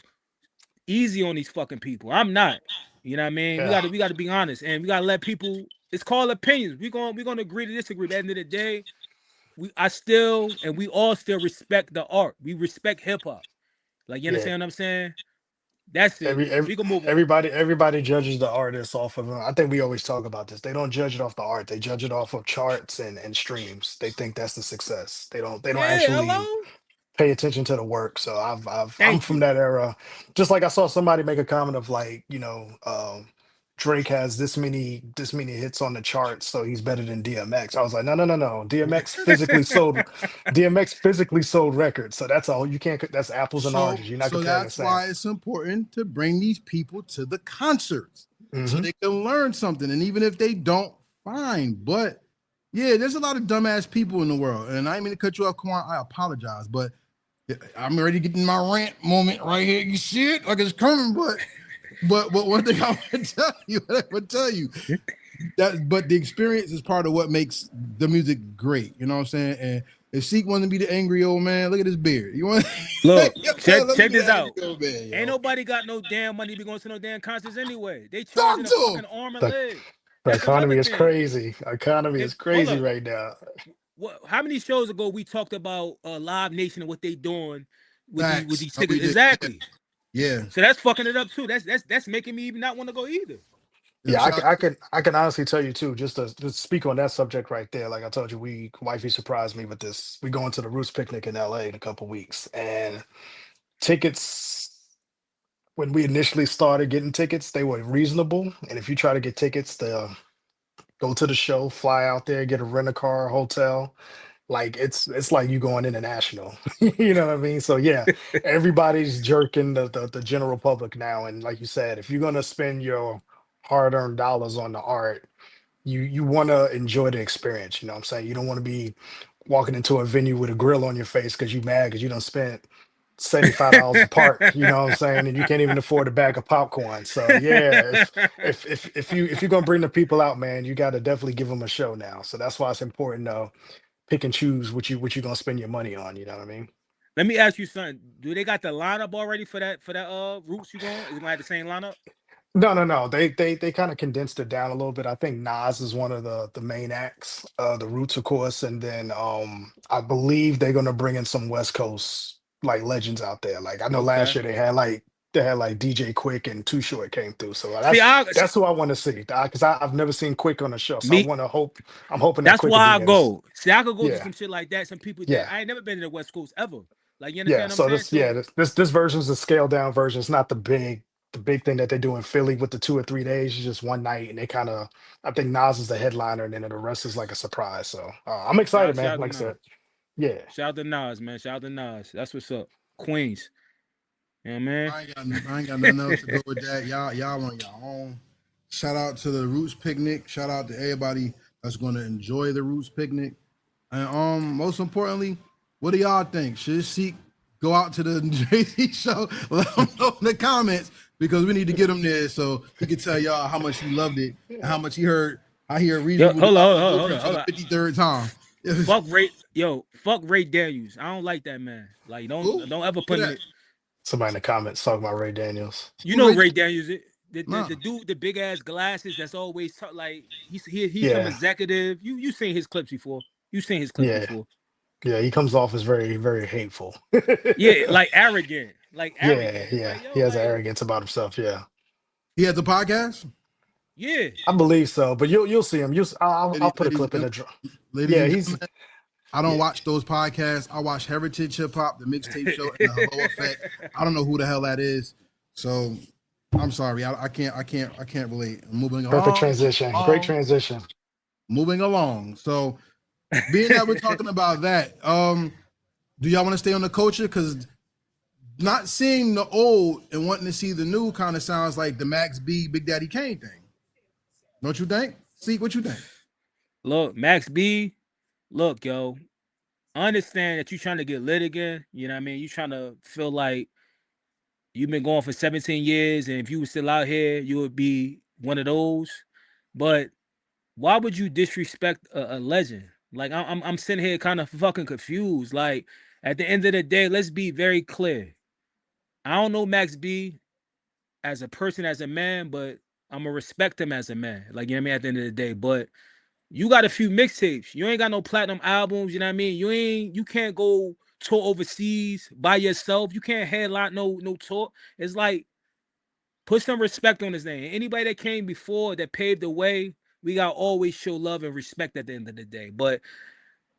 easy on these fucking people. I'm not. You know what I mean? Yeah. We got to be honest, and we got to let people. It's called opinions. We're gonna agree to disagree. But at the end of the day, we all still respect the art. We respect hip hop. Like, you Yeah. understand what I'm saying? That's it. We can move on. Everybody judges the artist off of I think we always talk about this. They don't judge it off the art. They judge it off of charts and streams. They think that's the success. They don't actually Hello. pay attention to the work. So I'm Thank from you. that era. Just like I saw somebody make a comment of like, Drake has this many hits on the charts, so he's better than DMX. I was like, no. DMX physically sold records. So that's all. You can't. That's apples and oranges. You're not So comparing the that's same. why it's important to bring these people to the concerts so Mhm. they can learn something. And even if they don't, fine. But yeah, there's a lot of dumbass people in the world. And I didn't mean to cut you off, Kawon. I apologize, but I'm ready to get in my rant moment right here. You see it like it's coming, but one thing I want to tell you, but the experience is part of what makes the music great. You know what I'm saying? And if Seek wanted to be the angry old man, look at his beard. You want Look, Let me check be this the out. angry old man, yo. Ain't nobody got no damn money to be going to no damn concerts anyway. They Talk charging a to 'em. fucking arm and The, leg. the That's economy another is thing. crazy. Economy is crazy hold up. right now. How many shows ago we talked about Live Nation and what they doing with Facts. these No, we tickets? did. Exactly. Yeah. So that's fucking it up too. That's making me even not want to go either. Yeah, Shout out I can honestly tell you too, just to speak on that subject right there. Like I told you, wifey surprised me with this. We going to the Roots picnic in LA in a couple weeks, and tickets. When we initially started getting tickets, they were reasonable. And if you try to get tickets to go to the show, fly out there, get a rent a car, hotel, like it's like you going international. You know what I mean? So yeah, everybody's jerking the general public now. And like you said, if you're gonna spend your hard-earned dollars on the art, you want to enjoy the experience. You know what I'm saying? You don't want to be walking into a venue with a grill on your face because you mad because you don't spent $75 a park, you know what I'm saying, and you can't even afford a bag of popcorn. So yeah, if you're gonna bring the people out, man, you got to definitely give them a show now. So that's why it's important to pick and choose what you gonna spend your money on. You know what I mean? Let me ask you something. Do they got the lineup already for that Roots you going? Is it gonna have the same lineup? No. They kind of condensed it down a little bit. I think Nas is one of the main acts, the Roots, of course, and then I believe they're gonna bring in some West Coast like legends out there. Like I know last Okay. year they had like DJ Quick and Too Short came through. So See, that's who I want to see because I've never seen Quick on the show. So me. I'm hoping that That's Quick will why be I in this. go. See, I could go to Yeah, some shit like that. Some people that yeah. I ain't never been to the West Coast ever. Like, you Yeah, understand what I'm so saying? So this version's a scaled down version. It's not the big thing that they do in Philly with the 2 or 3 days. It's just one night, and they kind of I think Nas is the headliner, and then the rest is like a surprise. So I'm excited, shout man. out to Like I Nas. said, yeah, Shout out to Nas, man. Shout out to Nas. That's what's up. Queens. Yeah, man. I ain't got nothing else to go with that. Y'all on your own. Shout out to the Roots picnic. Shout out to everybody that's going to enjoy the Roots picnic. And most importantly, what do y'all think? Should Seek go out to the JC show? Let them know in the comments because we need to get him there so he can tell y'all how much he loved it and how much he heard. I hear Yo, reasonable hold Blueprint for on. the 53rd time. Fuck Ray Daniels. I don't like that man. Like, Who? don't ever Who put him that? in. somebody in the comments talking about Ray Daniels. You Who know Ray? Ray Daniels, Nah. the dude, the big ass glasses. That's always like he's some Yeah, executive. You seen his clips before? You seen his clips yeah, before? yeah. He comes off as very very hateful. Yeah, like arrogant, Yeah, It's yeah. like, yo, He has an like, arrogance about himself. Yeah, He has a podcast? yeah. I believe so. But you'll see him. I'll put a Ladies, clip in the draw. ladies Yeah, and he's gentlemen, I don't yeah. watch those podcasts. I watch Heritage Hip-Hop, the Mixtape Show, and the Hello Effect. I don't know who the hell that is. So I'm sorry. I can't relate. Moving Perfect along, transition. Great transition. moving along. So being that we're talking about that, do y'all want to stay on the culture? Because not seeing the old and wanting to see the new kind of sounds like the Max B, Big Daddy Kane thing. Don't you think? See, what you think? Look, Max B, look, yo, I understand that you trying to get lit again. You know what I mean? You trying to feel like you've been going for 17 years, and if you were still out here, you would be one of those. But why would you disrespect a legend? Like I'm sitting here kind of fucking confused. Like at the end of the day, let's be very clear. I don't know Max B as a person, as a man, but I'm gonna respect him as a man. Like, you know what I mean, at the end of the day. But you got a few mixtapes. You ain't got no platinum albums, you know what I mean? You can't go tour overseas by yourself. You can't headline no tour. It's like, put some respect on his name. Anybody that came before that paved the way, we gotta always show love and respect at the end of the day. But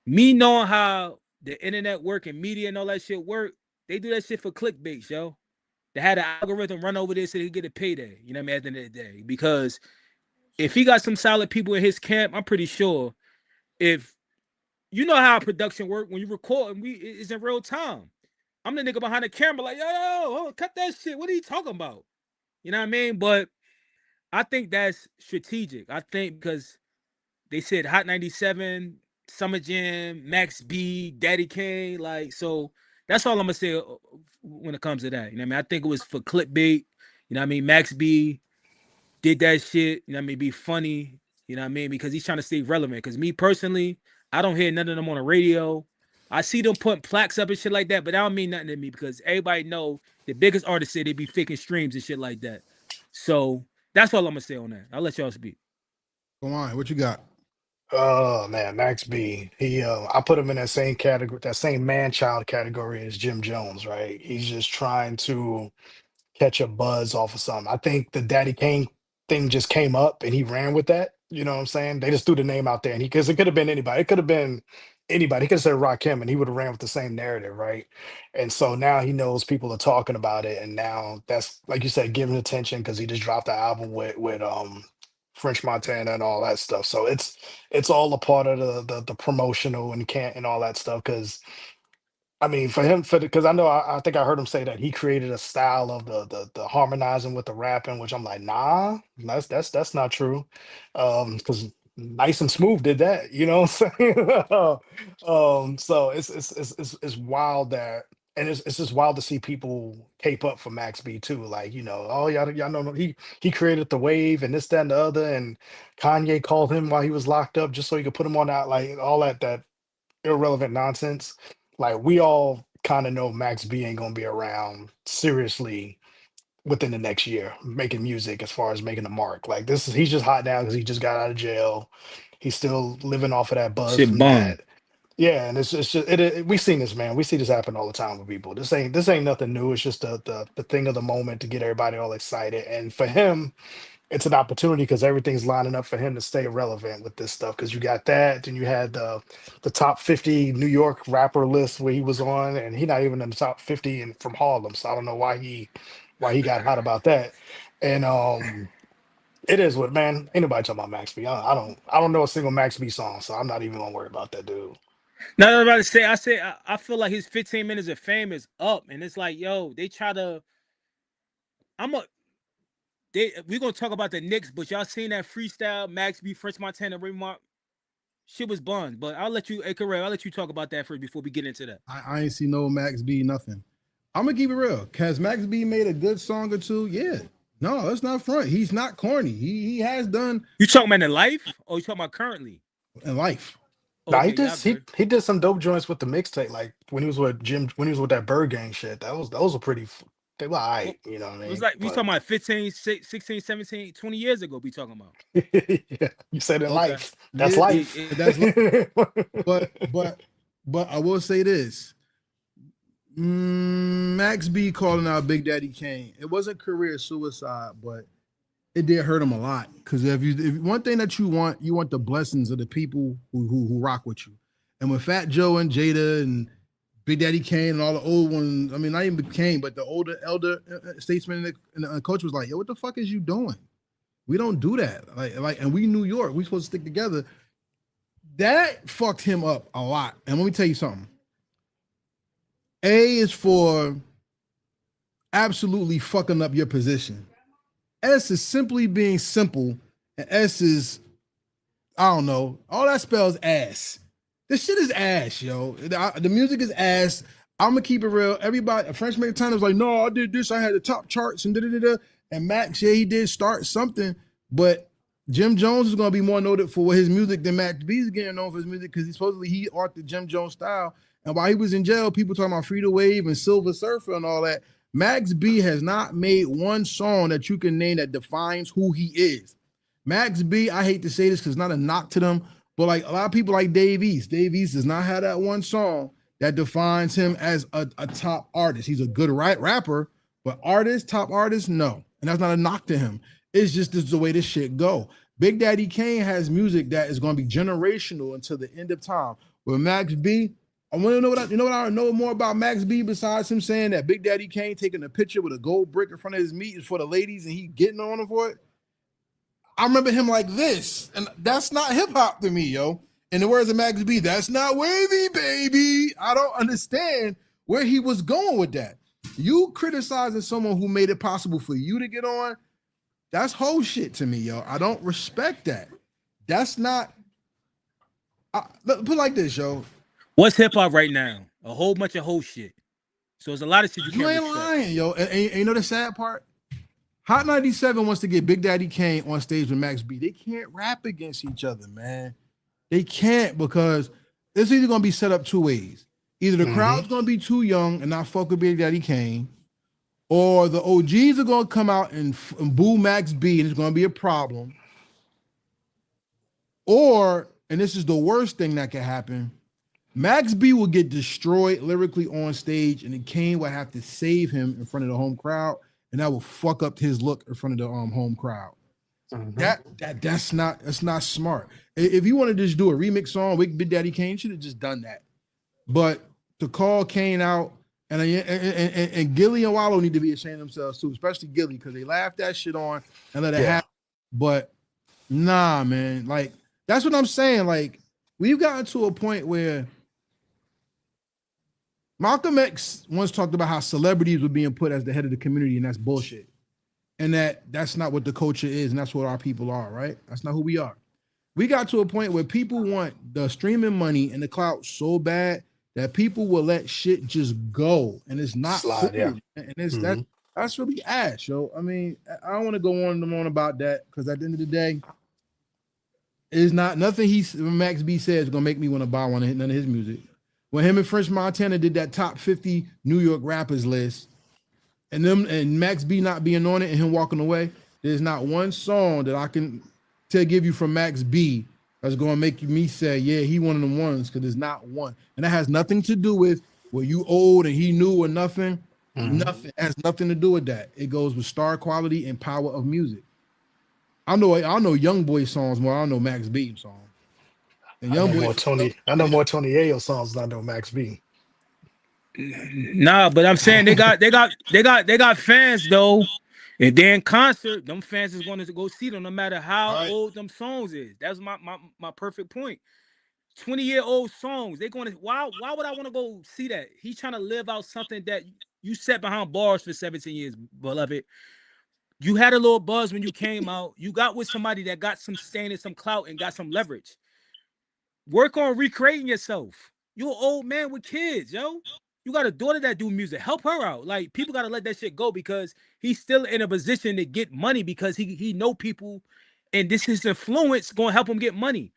me knowing how the internet work and media and all that shit work, they do that shit for clickbait, yo. They had an algorithm run over this so they could get a payday. You know what I mean? At the end of the day, because if he got some solid people in his camp, I'm pretty sure if you know how production work when you record and it's in real time. I'm the nigga behind the camera, like, yo, cut that shit. What are you talking about? You know what I mean? But I think that's strategic. I think because they said Hot 97, Summer Jam, Max B, Daddy Kane, like, so that's all I'm gonna say when it comes to that. You know what I mean? I think it was for clickbait. You know what I mean? Max B did that shit, you know what I mean, be funny, you know what I mean, because he's trying to stay relevant. Because me personally, I don't hear none of them on the radio. I see them putting plaques up and shit like that, but that don't mean nothing to me because everybody know the biggest artists say they be faking streams and shit like that. So that's all I'm gonna say on that. I'll let y'all speak. Go on. What you got? Oh man, Max B. I put him in that same category, that same man-child category as Jim Jones, right? He's just trying to catch a buzz off of something. I think the Daddy Kane thing just came up and he ran with that. You know what I'm saying? They just threw the name out there and because it could have been anybody. It could have been anybody. He could have said Rakim and he would have ran with the same narrative, right? And so now he knows people are talking about it, and now that's like you said, giving attention because he just dropped the album with French Montana and all that stuff. So it's all a part of the promotional and can't and all that stuff because I mean, for him, because I know I think I heard him say that he created a style of the harmonizing with the rapping, which I'm like, nah, that's not true. Because Nice and Smooth did that, you know what I'm saying? So it's wild that, and it's just wild to see people cape up for Max B too. Like, oh y'all know he created the wave and this, that, and the other, and Kanye called him while he was locked up just so he could put him on out, like all that irrelevant nonsense. Like we all kind of know Max B ain't gonna be around seriously within the next year making music as far as making a mark. Like this is he's just hot now because he just got out of jail. He's still living off of that buzz Shit from bum. that. Yeah, and it's just we seen this, man. We see this happen all the time with people. This ain't nothing new. It's just the thing of the moment to get everybody all excited. And for him, it's an opportunity because everything's lining up for him to stay relevant with this stuff. Because you got that, and you had the top 50 New York rapper list where he was on, and he not even in the top 50 and from Harlem. So I don't know why he got hot about that. And it is what, man. Ain't nobody talking about Max B. I don't know a single Max B song, so I'm not even gonna worry about that dude. Now I'm about to say, I feel like his 15 minutes of fame is up, and it's like, yo, they try to. I'm a we're gonna talk about the Knicks, but y'all seen that freestyle Max B, French Montana remark? Shit was buns, but I'll let you, hey, Karev, I'll let you talk about that first before we get into that. I ain't see no Max B nothing. I'm gonna keep it real. Has Max B made a good song or two? Yeah. No, that's not front. He's not corny. He has done You talking about in life, or you talking about currently? in life. Nah, he Okay, did yeah, I've he heard. he did some dope joints with the mixtape, like when he was with Jim, when he was with that Bird Gang shit. Those were pretty. They were Well, alright, you know what I it was mean? like we But talking about 15, 16, 17, 20 years ago. We talking about. yeah, you said in Okay. life. That's Yeah, life. that's but but I will say this. Max B calling out Big Daddy Kane. It wasn't career suicide, but it did hurt him a lot. Because if one thing that you want the blessings of the people who rock with you. And with Fat Joe and Jada and Big Daddy Kane and all the old ones, I mean, not even Kane, but the older elder statesman and the coach was like, "Yo, what the fuck is you doing? We don't do that." And we New York, we supposed to stick together. That fucked him up a lot. And let me tell you something. A is for absolutely fucking up your position. S is simply being simple and S is, I don't know. All that spells ass. This shit is ass, yo. The music is ass. I'm gonna keep it real. Everybody, French Montana was like, no, I did this. I had the top charts and da. And Max, yeah, he did start something, but Jim Jones is gonna be more noted for his music than Max B's getting known for his music because he authored Jim Jones style. And while he was in jail, people talking about Free the Wave and Silver Surfer and all that. Max B has not made one song that you can name that defines who he is. Max B, I hate to say this because it's not a knock to them, but like a lot of people like Dave East does not have that one song that defines him as a top artist. He's a good rapper, but top artist, no. And that's not a knock to him. It's just this is the way this shit go. Big Daddy Kane has music that is going to be generational until the end of time. With Max B, I want to know what I know more about Max B besides him saying that Big Daddy Kane taking a picture with a gold brick in front of his meat is for the ladies and he getting on them for it. I remember him like this, and that's not hip hop to me, yo. In the words of Max B, that's not wavy, baby. I don't understand where he was going with that. You criticizing someone who made it possible for you to get on, that's whole shit to me, yo. I don't respect that. That's not, put like this, yo. What's hip hop right now? A whole bunch of whole shit. So there's a lot of shit you can't ain't respect. lying, yo. And you know the sad part? Hot 97 wants to get Big Daddy Kane on stage with Max B. They can't rap against each other, man. They can't because it's either going to be set up two ways. Either the crowd's going to be too young and not fuck with Big Daddy Kane, or the OGs are going to come out and boo Max B and it's going to be a problem. Or, and this is the worst thing that can happen, Max B will get destroyed lyrically on stage and then Kane will have to save him in front of the home crowd and that will fuck up his look in front of the home crowd. That's not smart. If you want to just do a remix song with Big Daddy Kane, should have just done that. But to call Kane out and Gilly and Wallow need to be ashamed of themselves too, especially Gilly because they laughed that shit on and let it happen. But nah, man, like that's what I'm saying. Like we've gotten to a point where Malcolm X once talked about how celebrities were being put as the head of the community, and that's bullshit. And that's not what the culture is, and that's what our people are, right? That's not who we are. We got to a point where people want the streaming money and the clout so bad that people will let shit just go, and it's not slide, cool. And it's that's really ass, yo. I mean, I don't want to go on and on about that because at the end of the day, it's not nothing Max B says is gonna make me want to buy none of his music. When him and French Montana did that top 50 New York rappers list, and Max B not being on it and him walking away, there's not one song that I can give you from Max B that's going to make me say, yeah, he one of them ones, because there's not one. And that has nothing to do with, well, you old and he knew or nothing. Nothing. It has nothing to do with that. It goes with star quality and power of music. I know Young Boy songs more. I don't know Max B songs. And I know more Tony Ayo songs than I know Max B. Nah, but I'm saying they got fans though. And then in concert, them fans is going to go see them no matter how old them songs is. That's my perfect point. 20-year-old songs, they're going to why would I want to go see that? He's trying to live out something that you sat behind bars for 17 years, beloved. You had a little buzz when you came out. You got with somebody that got some standing, some clout, and got some leverage. Work on recreating yourself. You're an old man with kids, yo. You got a daughter that do music. Help her out. Like, people got to let that shit go because he's still in a position to get money because he know people, and this is influence going to help him get money.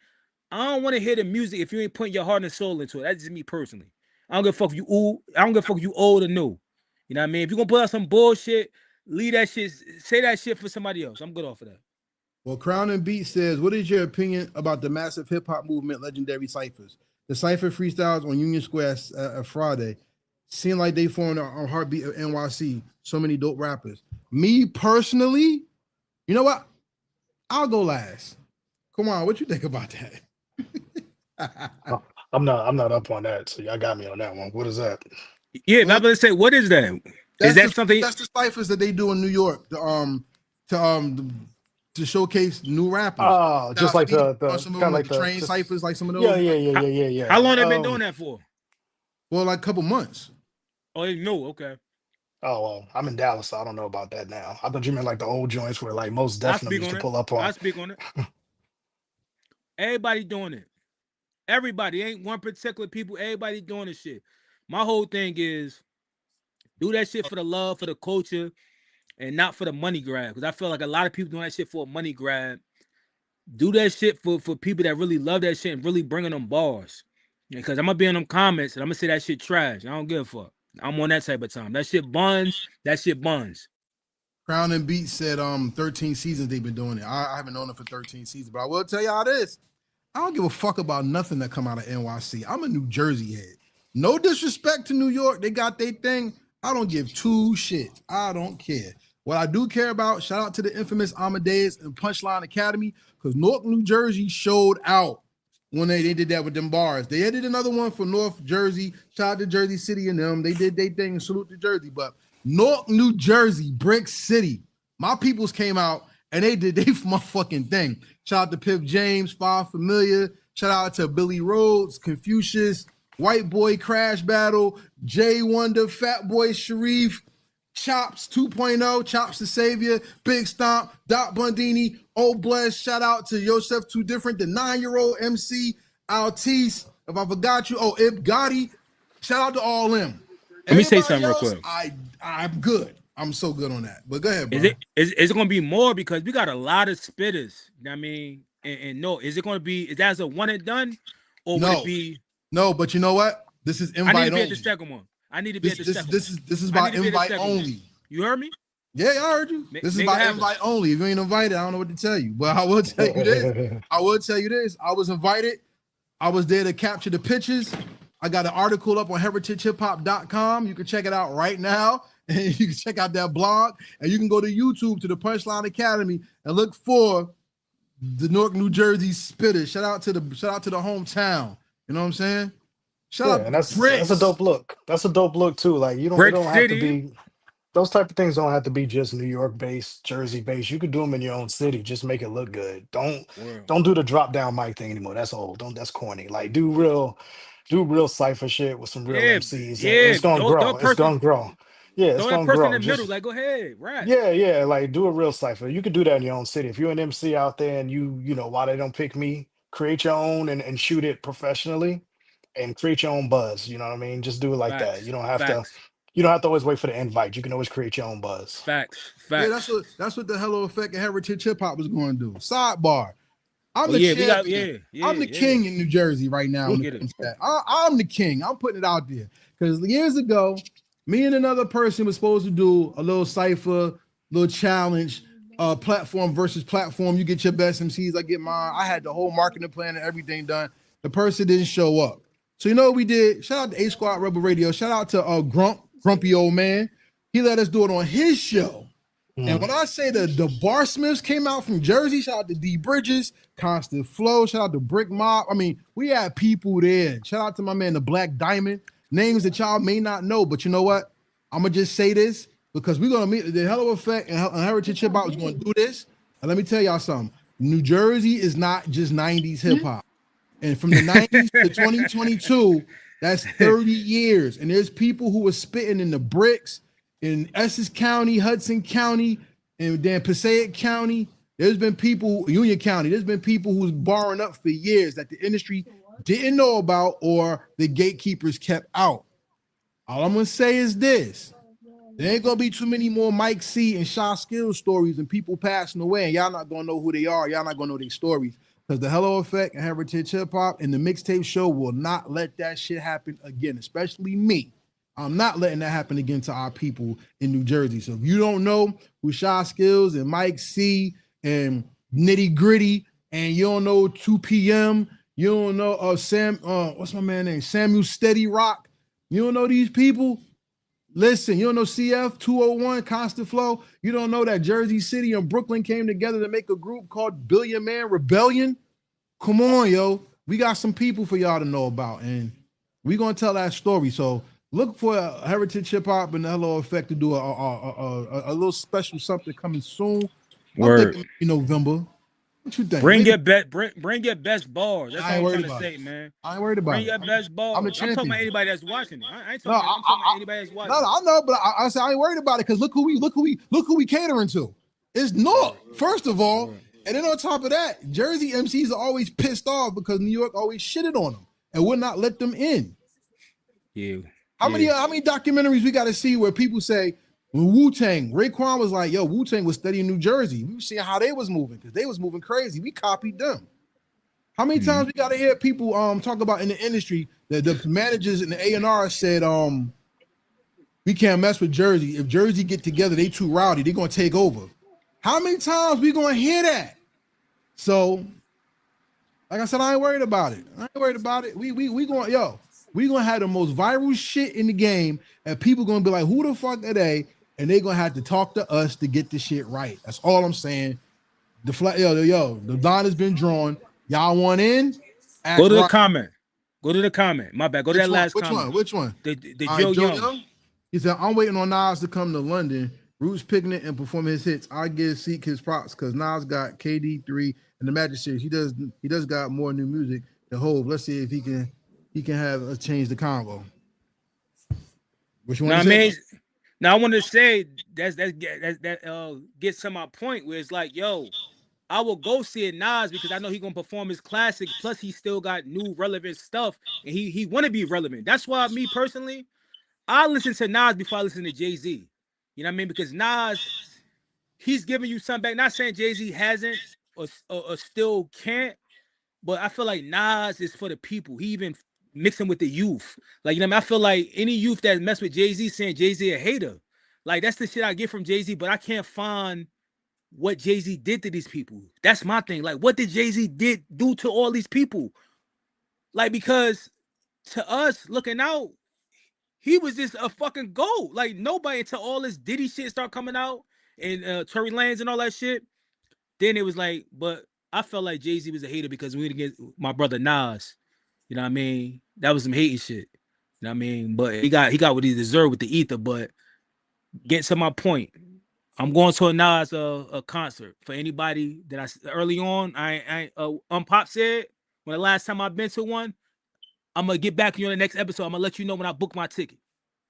I don't want to hear the music if you ain't putting your heart and soul into it. That's just me personally. I don't give a fuck if you old. I don't give a fuck if you old or new. You know what I mean? If you're going to put out some bullshit, leave that shit. Say that shit for somebody else. I'm good off of that. Well, Crown and Beat says, what is your opinion about the massive hip-hop movement, legendary ciphers? The cipher freestyles on Union Square Friday seem like they formed on Heartbeat of NYC. So many dope rappers. Me personally, you know what? I'll go last. Come on, what you think about that? I'm not up on that, so y'all got me on that one. What is that? Yeah, well, I'm gonna say, what is that? Is that something? That's the ciphers that they do in New York. To showcase new rappers. Oh, just like the kind of like the train ciphers, like some of those. Yeah. How long have they been doing that for? Well, like a couple months. Oh, they know. Okay. Oh, well, I'm in Dallas, so I don't know about that now. I thought you meant like the old joints where like most I definitely speak used on to it. pull up I on. speak on it. Everybody doing it. Everybody ain't one particular people. Everybody doing this shit. My whole thing is do that shit for the love, for the culture, and not for the money grab. Because I feel like a lot of people doing that shit for a money grab. Do that shit for people that really love that shit and really bringing them bars. Because I'm gonna be in them comments and I'm gonna say that shit trash. I don't give a fuck. I'm on that type of time. That shit buns. That shit buns. Crown and Beat said 13 seasons they've been doing it. I haven't known it for 13 seasons, but I will tell y'all this. I don't give a fuck about nothing that come out of NYC. I'm a New Jersey head. No disrespect to New York. They got their thing. I don't give two shits. I don't care. What I do care about, shout out to the infamous Amadeus and Punchline Academy, because North New Jersey showed out when they did that with them bars. They did another one for North Jersey. Shout out to Jersey City and them. They did their thing and salute to Jersey. But North New Jersey, Brick City, my peoples came out and they did their motherfucking thing. Shout out to Pip James, Five Familiar. Shout out to Billy Rhodes, Confucius, White Boy Crash Battle, Jay Wonder, Fat Boy Sharif, Chops 2.0, Chops the Savior, Big Stomp, Doc Bundini, Old Bless. Shout out to Yosef Too Different, the 9-year-old MC, Altice. If I forgot you, Ib Gotti. Shout out to all them. Let me say Everybody something real else, quick. I'm good. I'm so good on that. But go ahead, bro. Is it gonna be more because we got a lot of spitters? I mean, and no, is it gonna be is that a one and done, or would it be? No, but you know what? This is invite I need to be only. at the second one. I need to be at the second one. This is by invite only. You heard me? Yeah, I heard you. This is by invite only. If you ain't invited, I don't know what to tell you. But I will tell you this. I was invited. I was there to capture the pictures. I got an article up on heritagehiphop.com. You can check it out right now. And you can check out that blog. And you can go to YouTube to the Punchline Academy and look for the Newark, New Jersey spitters. Shout out to the hometown. You know what I'm saying? Yeah, and that's a dope look. That's a dope look too. Like it don't have to be those type of things don't have to be just New York based, Jersey based. You could do them in your own city. Just make it look good. Don't do the drop down mic thing anymore. That's old. That's corny. Like do real cypher shit with some real MCs. And it's gonna grow. It's gonna grow. Yeah, it's gonna grow. In the middle, like go ahead, right? Yeah. Like do a real cypher. You could do that in your own city. If you're an MC out there and you know why they don't pick me, create your own and shoot it professionally and create your own buzz. You know what I mean? Just do it like that. You don't have to always wait for the invite. You can always create your own buzz. Facts. Yeah, that's what the Hello Effect and Heritage Hip-Hop was going to do. Sidebar. I'm the king in New Jersey right now. I'm the king. I'm putting it out there. Because years ago, me and another person was supposed to do a little cypher, little challenge, platform versus platform. You get your best MCs, I get mine. I had the whole marketing plan and everything done. The person didn't show up. So you know what we did? Shout out to A Squad Rebel Radio. Shout out to Grumpy Old Man. He let us do it on his show. And when I say the Barsmiths came out from Jersey, shout out to D Bridges, Constant Flow, shout out to Brick Mob. I mean, we had people there. Shout out to my man, the Black Diamond. Names that y'all may not know, but you know what? I'm going to just say this because we're going to meet the Hello Effect and Heritage Hip-Hop is going to do this. And let me tell y'all something. New Jersey is not just 90s hip-hop. And from the 90s to 2022, that's 30 years. And there's people who were spitting in the bricks, in Essex County, Hudson County, and then Passaic County. There's been people, Union County, there's been people who's barring up for years that the industry didn't know about or the gatekeepers kept out. All I'm going to say is this. There ain't going to be too many more Mike C and Shaw Skills stories and people passing away, and y'all not going to know who they are. Y'all not going to know their stories because the Hello Effect and Heritage Hip-Hop and the Mixtape Show will not let that shit happen again, especially me. I'm not letting that happen again to our people in New Jersey. So if you don't know who Shaw Skills and Mike C and Nitty Gritty, and you don't know 2 p.m., you don't know what's my man name? Samuel Steady Rock. You don't know these people? Listen, you don't know CF 201, Constant Flow. You don't know that Jersey City and Brooklyn came together to make a group called Billion Man Rebellion? Come on, yo. We got some people for y'all to know about, and we're going to tell that story. So look for Heritage Hip Hop and the Hello Effect to do a little special something coming soon. I'm thinking November. What you think? Bring your best bars. That's I all ain't I'm worried trying to about it. say, man. I ain't worried about Bring it. your best I'm the bars. I'm talking champion. about anybody that's watching it. I ain't No, talking. I'm talking about anybody that's no, watching no, it. I know, but I said I ain't worried about it because look who we catering to. It's North, first of all, Word. and then on top of that, Jersey MCs are always pissed off because New York always shitted on them and would not let them in. Yeah. How many documentaries we got to see where people say when Wu-Tang, Raekwon was like, yo, Wu-Tang was studying New Jersey. We were seeing how they was moving because they was moving crazy. We copied them. How many times we got to hear people talk about in the industry that the managers and the A&R said we can't mess with Jersey. If Jersey get together, they too rowdy. They're gonna take over. How many times we gonna hear that? So, like I said, I ain't worried about it. I ain't worried about it. We gonna have the most viral shit in the game, and people gonna be like, who the fuck are they? And they gonna have to talk to us to get this shit right. That's all I'm saying. The line has been drawn. Y'all want in? Act Go to the right. comment. Go to the comment. My bad. Go to that last Which comment. one? Which one? The All Joe right, Joe Young. Young. He said, I'm waiting on Nas to come to London, Roots picnic and performing his hits. I give Seek his props because Nas got KD3 and the Magic Series. He does got more new music than Hove. Let's see if he can have us change the convo. What you want to say? Now I want to say that gets to my point where it's like, yo, I will go see a Nas because I know he's gonna perform his classic. Plus, he still got new relevant stuff, and he want to be relevant. That's why me personally, I listen to Nas before I listen to Jay-Z. You know what I mean? Because Nas, he's giving you something back. Not saying Jay-Z hasn't or still can't, but I feel like Nas is for the people. He even mixing with the youth. Like, you know what I mean? I feel like any youth that mess with Jay-Z saying Jay-Z a hater. Like, that's the shit I get from Jay-Z, but I can't find what Jay-Z did to these people. That's my thing. Like, what did Jay-Z do to all these people? Like, because to us looking out, he was just a fucking goat. Like, nobody until all this Diddy shit start coming out and Tory Lanez and all that shit. Then it was like, but I felt like Jay-Z was a hater because we didn't get my brother Nas. You know what I mean? That was some hating shit. You know what I mean? But he got what he deserved with the ether. But get to my point. I'm going to a Nas a concert for anybody that early on. Pop said when the last time I've been to one, I'm gonna get back to you on the next episode. I'm gonna let you know when I book my ticket.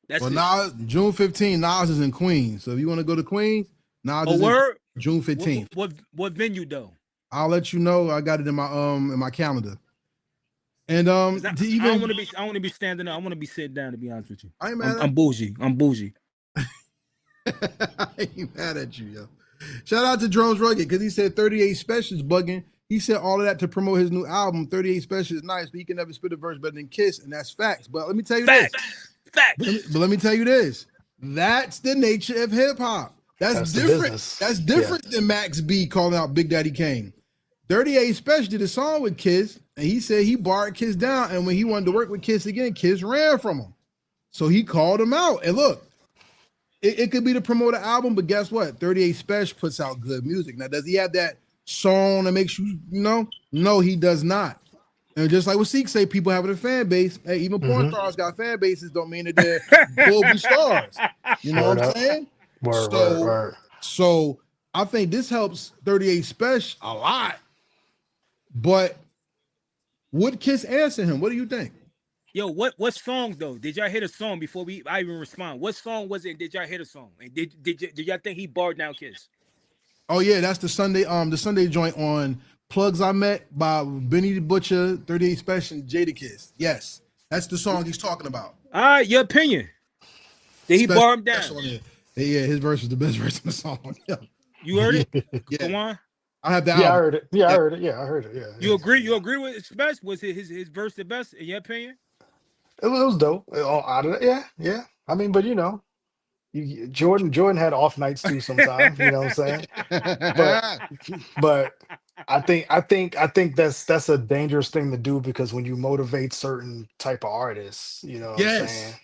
That's it. Nas, June 15th, Nas is in Queens. So if you want to go to Queens, Nas is in June 15th. What venue though? I'll let you know. I got it in my calendar. And I don't want to be standing up. I want to be sitting down. To be honest with you, I'm bougie. I'm bougie. I ain't mad at you, yo. Shout out to Drones Rugged because he said 38 Spesh is bugging. He said all of that to promote his new album. 38 Spesh is nice, but he can never spit a verse better than Kiss, and that's facts. But let me tell you this. But let me tell you this. That's the nature of hip hop. That's different. That's different than Max B calling out Big Daddy Kane. 38 Spesh did a song with Kiss, and he said he barred Kiss down, and when he wanted to work with Kiss again, Kiss ran from him. So he called him out. And look, it could be to promote an album, but guess what? 38 Spesh puts out good music. Now, does he have that song that makes you know? No, he does not. And just like what Seek say, people have a fan base. Hey, even porn stars got fan bases. Don't mean that they're global stars. You know what I'm saying? So I think this helps 38 Spesh a lot. But would Kiss answer him? What do you think? Yo, what songs though? Did y'all hear the song before I even respond? What song was it? Did y'all hear the song? And did y'all think he barred down Kiss? Oh yeah, that's the Sunday joint on Plugs I Met by Benny the Butcher, 38 Spesh, and Jadakiss. Yes, that's the song he's talking about. All right, your opinion. Did he bar him down? Yeah, his verse was the best verse in the song. Yeah. You heard it? Yeah. Kawon? I have the album. I heard it. I heard it. Yeah, I heard it. Yeah. You agree? You agree with Spesh? Was his verse the best in your opinion? It was dope. Yeah. I mean, but you know, Jordan had off nights too sometimes. You know what I'm saying? But I think that's a dangerous thing to do because when you motivate certain type of artists, you know what I'm saying?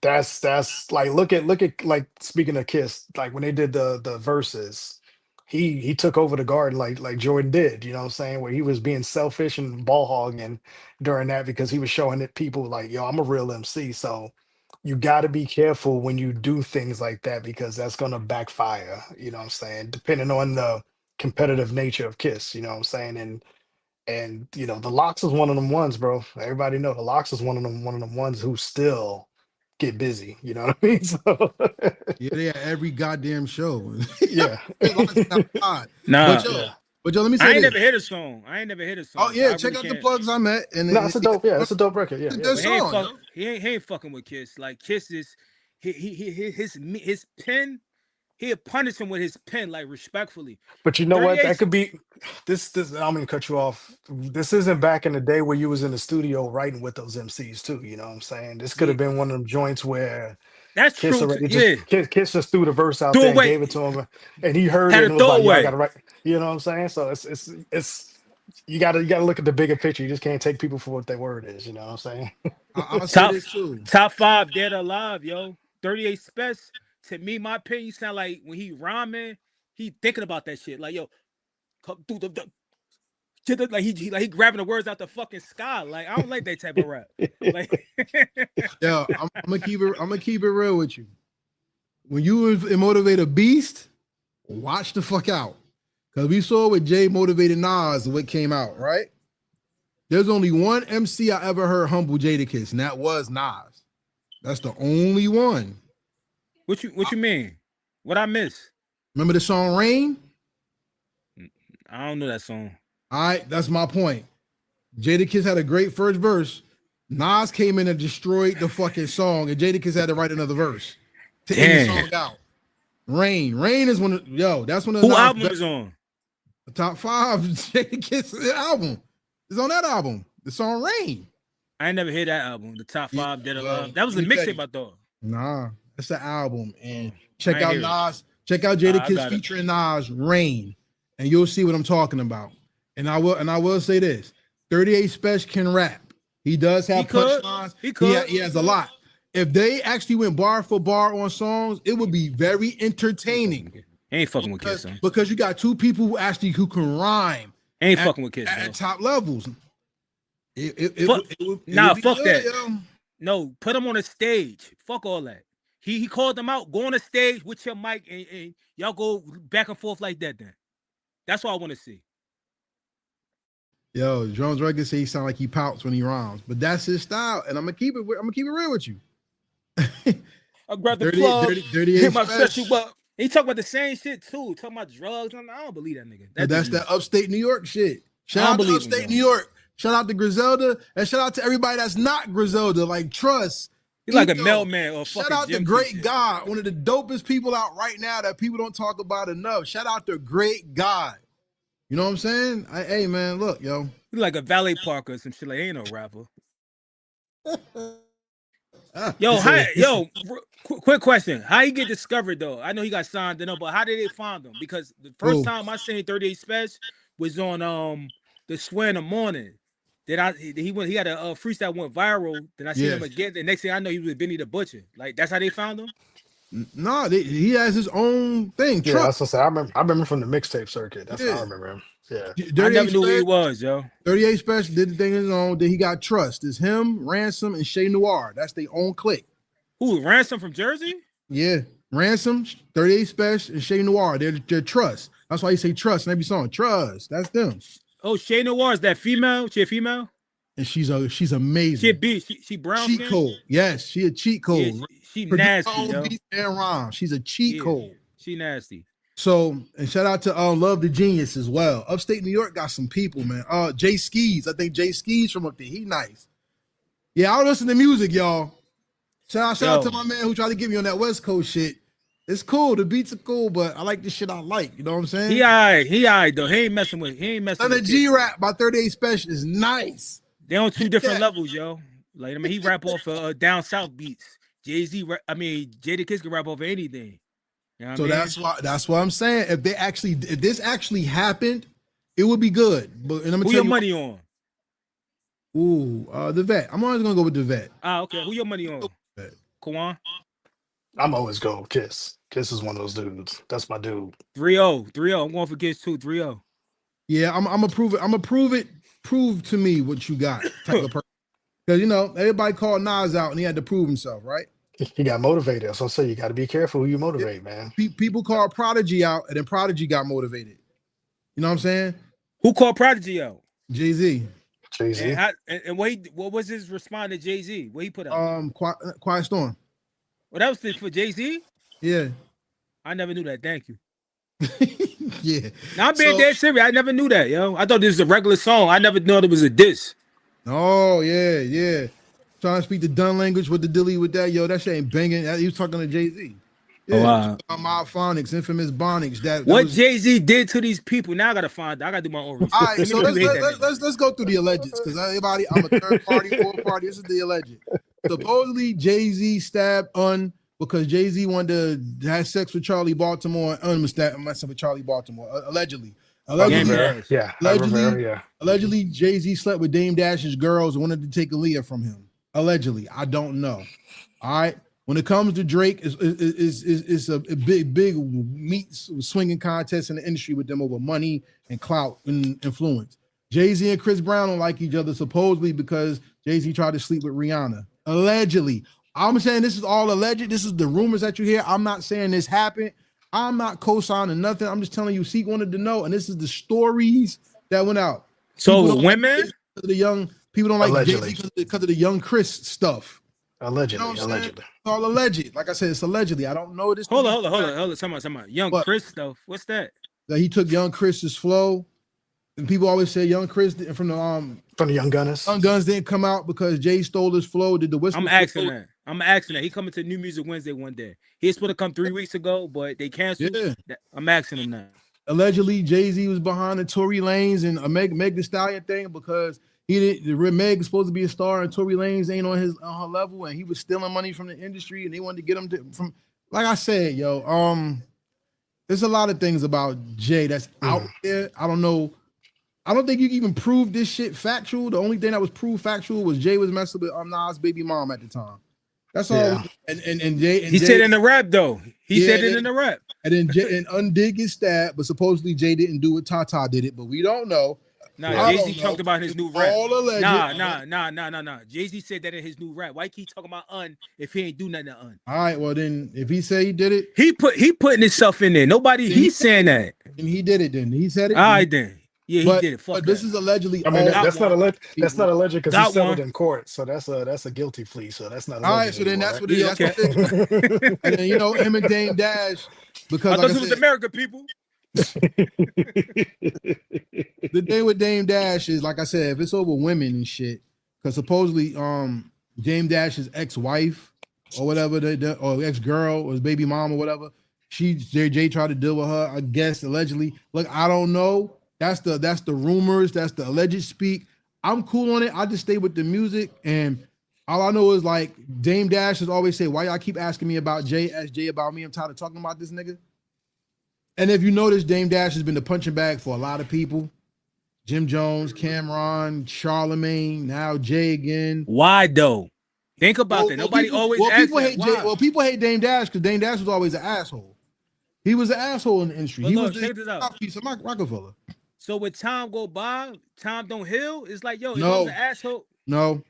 That's like look at like speaking of Kiss, like when they did the verses, he took over the garden like Jordan did, you know what I'm saying, where he was being selfish and ball hogging during that because he was showing it people like, yo, I'm a real MC. So you got to be careful when you do things like that because that's going to backfire, you know what I'm saying, depending on competitive nature of Kiss. You know what I'm saying? And you know, the Locks is one of them ones, bro. Everybody know the Locks is one of them ones who still get busy. You know what I mean? So Yeah, they at every goddamn show. yeah, Odd. Nah, yeah. But yo, let me I say ain't this. never hit a song. I ain't never hit a song. Oh So yeah, I check really out the can't. plugs I'm at, and No, it's a dope. Yeah, it's a dope record. Yeah, it's a yeah. good But he ain't song, fuck. yo. He ain't fucking with Kiss. Like Kiss is his pen. He'll punish him with his pen, like respectfully. But you know what? 38. That could be this. I'm gonna cut you off. This isn't back in the day where you was in the studio writing with those MCs too. You know what I'm saying? This could Yeah, have been one of them joints where that's Kiss true. already just Yeah, Kiss just threw the verse out throw there and away. gave it to him, and he heard Had it a and was like, "Yo, I got throwaway. to write." You know what I'm saying? So it's you gotta look at the bigger picture. You just can't take people for what their word is. You know what I'm saying? I'll say Top this too. top five dead or alive, yo. 38 Spesh. To me, my opinion, sound like when he rhyming, he thinking about that shit. Like yo, come through like he grabbing the words out the fucking sky. Like I don't like that type of rap. Like Yeah, I'm gonna keep it. I'm gonna keep it real with you. When you motivate a beast, watch the fuck out. Cause we saw with Jay motivated Nas what came out, right? There's only one MC I ever heard humble Jadakiss, and that was Nas. That's the only one. what you mean? What I miss? Remember the song Rain? I don't know that song. All right, that's my point. Jadakiss had a great first verse. Nas came in and destroyed the fucking song, and Jadakiss had to write another verse to end the Damn. song out. Rain is one of that's one of Who Nas' album best- is on? top 5 Jadakiss album. It's on that album. The song Rain. I ain't never heard that album. The top Yeah, five dead or well, alive. That was a let me tell mixtape, you. I thought. Nah, it's an album. And I check ain't out hear it. Nas. Check out I Jadakiss got it. featuring Nas Rain, and you'll see what I'm talking about. And I will say this: 38 Spesh can rap. He does have He could. punchlines. He could. He has a lot. If they actually went bar for bar on songs, it would be very entertaining. Ain't fucking with Kiss, son. Because you got two people who can rhyme Ain't fucking with Kiss, at bro. top levels. Nah, would be fuck good, that. yo. No, put him on a stage. Fuck all that. He called them out. Go on a stage with your mic and y'all go back and forth like that. Then that's what I want to see. Yo, Jones Rugged say he sound like he pouts when he rhymes, but that's his style, and I'm gonna keep it real with you. I grabbed the 30 plug, 38 hit my Spesh. special up. He talking about the same shit too. Talking about drugs. I don't believe that nigga. That's that upstate New York shit. Shout I don't out to believe him, upstate bro. New York. Shout out to Griselda, and shout out to everybody that's not Griselda, like Trust. He's like a Ito. mailman or a Shout fucking out to gym Great teacher. God, one of the dopest people out right now that people don't talk about enough. Shout out to Great God. You know what I'm saying? Hey man, look, yo. He's like a valet parker or some shit. Like, ain't no rapper. Quick question. How he get discovered though? I know he got signed and all, but how did they find him? Because the first time I seen 38 Spesh was on the Swear in the Morning. Then he had a freestyle went viral. Then I seen him again. The next thing I know, he was with Benny the Butcher. Like that's how they found him. No, he has his own thing. Yeah, that's what I say. I remember from the mixtape circuit. That's how I remember him. Yeah. I never knew who he was, yo. 38 Spesh did the thing on his own. Then he got Trust. It's him, Ransom, and Shay Noir. That's their own clique. Who, Ransom from Jersey? Yeah. Ransom, 38 Spesh, and Shay Noir. They're Trust. That's why you say Trust in every song. Trust. That's them. Oh, Shay Noir, is that female? She a female? And she's amazing. She a beast. She brown cheat skin? code. Yes, she a cheat code. Yeah, she nasty, yo. And rhyme. She's a cheat code. She nasty. So, and shout out to Love the Genius as well. Upstate New York got some people, man. Jay Skis. I think Jay Skis from up there. He nice. Yeah, I don't listen to music, y'all. Shout out to my man who tried to get me on that West Coast shit. It's cool. The beats are cool, but I like the shit I like. You know what I'm saying? He all right though. He ain't messing with. And the G-Rap by 38 Spesh is nice. They on two different levels, yo. Like he rap off down south beats. Jadakiss can rap off anything. You know what so that's why I'm saying if this actually happened, it would be good. But and I'm gonna who tell your you, money on? The Vet. I'm always gonna go with the Vet. Okay. Who your money on? Kawon? I'm always go with Kiss. Kiss is one of those dudes. That's my dude. 3-0. I'm going for Kiss too. 3-0. Yeah, I'm gonna prove it. I'm gonna prove it. Prove to me what you got, type of person. Because everybody called Nas out and he had to prove himself, right? He got motivated. So I say you got to be careful who you motivate, man. People called Prodigy out, and then Prodigy got motivated. You know what I'm saying? Who called Prodigy out? Jay-Z. Jay-Z. And what was his response to Jay-Z? What he put out? Quiet Storm. Well, that was for Jay-Z? Yeah. I never knew that. Thank you. Yeah. Now I'm being dead serious. I never knew that, yo. I thought this was a regular song. I never knew it was a diss. Oh, yeah. Trying to speak the done language with the dilly with that. Yo, that shit ain't banging. He was talking to Jay-Z. Yeah, wow. Mophonics, infamous Bonics. That what was... Jay-Z did to these people. Now I gotta do my own research. All right, so let's go through the alleged, because everybody, I'm a third party, fourth party. This is the alleged. Supposedly Jay-Z stabbed Un because Jay-Z wanted to have sex with Charlie Baltimore, and Un was messing with Charlie Baltimore. Allegedly, Jay-Z slept with Dame Dash's girls and wanted to take Aaliyah from him. Allegedly, I don't know. All right. When it comes to Drake, it's a big meat swinging contest in the industry with them over money and clout and influence. Jay-Z and Chris Brown don't like each other supposedly because Jay-Z tried to sleep with Rihanna. Allegedly. I'm saying this is all alleged. This is the rumors that you hear. I'm not saying this happened. I'm not co-signing nothing. I'm just telling you, Seek wanted to know, and this is the stories that went out. So women? The young people don't like Jay-Z because of the young Chris stuff. Allegedly. It's all alleged. Like I said, it's allegedly. I don't know this. Hold on. Somebody. Young Chris stuff. What's that? That he took Young Chris's flow, and people always say Young Chris from the Young Gunners. Young Guns didn't come out because Jay stole his flow. Did the whistle? I'm asking that. He coming to New Music Wednesday one day. He was supposed to come 3 weeks ago, but they canceled. Yeah. I'm asking him now. Allegedly, Jay-Z was behind the Tory Lanez and a Meg Thee Stallion thing because Meg is supposed to be a star and Tory Lanez ain't on her level, and he was stealing money from the industry, and they wanted to get him from. Like I said, there's a lot of things about Jay that's out there. I don't know. I don't think you can even prove this shit factual. The only thing that was proved factual was Jay was messing with Nas' baby mom at the time. That's all. Yeah. And Jay. He said in the rap though. He said it in the rap. And then Jay and Undid gets stabbed, but supposedly Jay didn't do it. Tata did it, but we don't know. Nah, Jay-Z talked about his new rap. All alleged. Nah. Jay-Z said that in his new rap. Why keep talking about Un if he ain't do nothing to Un? All right, well then, if he say he did it, he putting himself in there. He's saying that. And he did it. Then he said it. All right, then. Yeah, he did it. Fuck but this is allegedly. I mean, that's not alleged. That's not alleged because he settled in court. So that's a guilty plea. So that's not. All right, so then that's what it is. Okay. That's what it is. And then him and Dame Dash. Because I thought it was American people. The thing with Dame Dash is, like I said, if it's over women and shit, because supposedly Dame Dash's ex-wife or whatever, or ex-girl or his baby mom or whatever, Jay tried to deal with her, I guess, allegedly. Look, I don't know. That's the rumors. That's the alleged speak. I'm cool on it. I just stay with the music, and all I know is like Dame Dash has always say, "Why y'all keep asking me about Jay? Ask Jay about me. I'm tired of talking about this nigga." And if you notice, Dame Dash has been the punching bag for a lot of people. Jim Jones, Cameron, Charlemagne, now Jay again. Why though? Think about that. Nobody always asks that. People hate Dame Dash because Dame Dash was always an asshole. He was an asshole in the industry. But he look, was the piece of Rockefeller. So when time go by, time don't heal. It's like, yo, he was an asshole. No.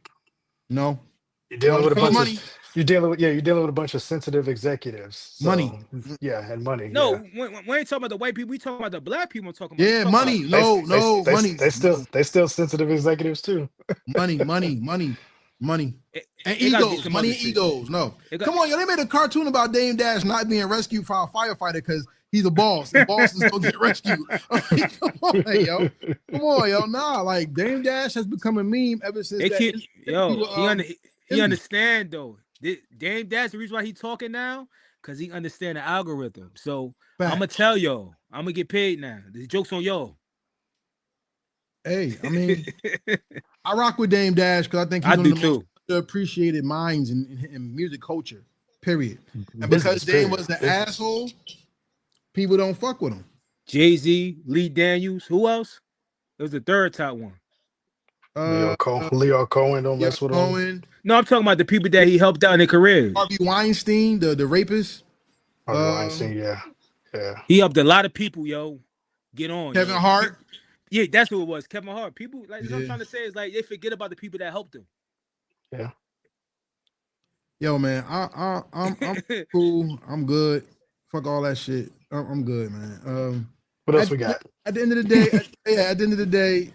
You're dealing with a bunch of you're dealing with a bunch of sensitive executives. So, money. Yeah, and money. No, yeah. we ain't talking about the white people, we talking about the black people. Talking about money. Money. They still sensitive executives too. Money. And egos. Money and egos. No. Come on, yo, they made a cartoon about Dame Dash not being rescued from a firefighter because he's a boss. The boss is gonna get rescued. Come on, yo. Nah, like Dame Dash has become a meme ever since. He understand though. Dame Dash, the reason why he talking now, because he understand the algorithm. So I'm gonna tell y'all, I'm gonna get paid now. The joke's on y'all. Hey, I mean, I rock with Dame Dash because I think he's one of the most appreciated minds in music culture. Period. And because Dame was the asshole, people don't fuck with him. Jay-Z, Lee Daniels, who else? It was the third top one. Leo Cohen, don't mess with him. No, I'm talking about the people that he helped out in their career. Harvey Weinstein, the rapist. Harvey Weinstein, yeah. He helped a lot of people, yo. Get on. Kevin Hart. Yeah, that's who it was. Kevin Hart. People, like what I'm trying to say is like they forget about the people that helped him. Yeah. Yo, man, I'm cool. I'm good. Fuck all that shit. I'm good, man. What else we got? At the end of the day, at the end of the day,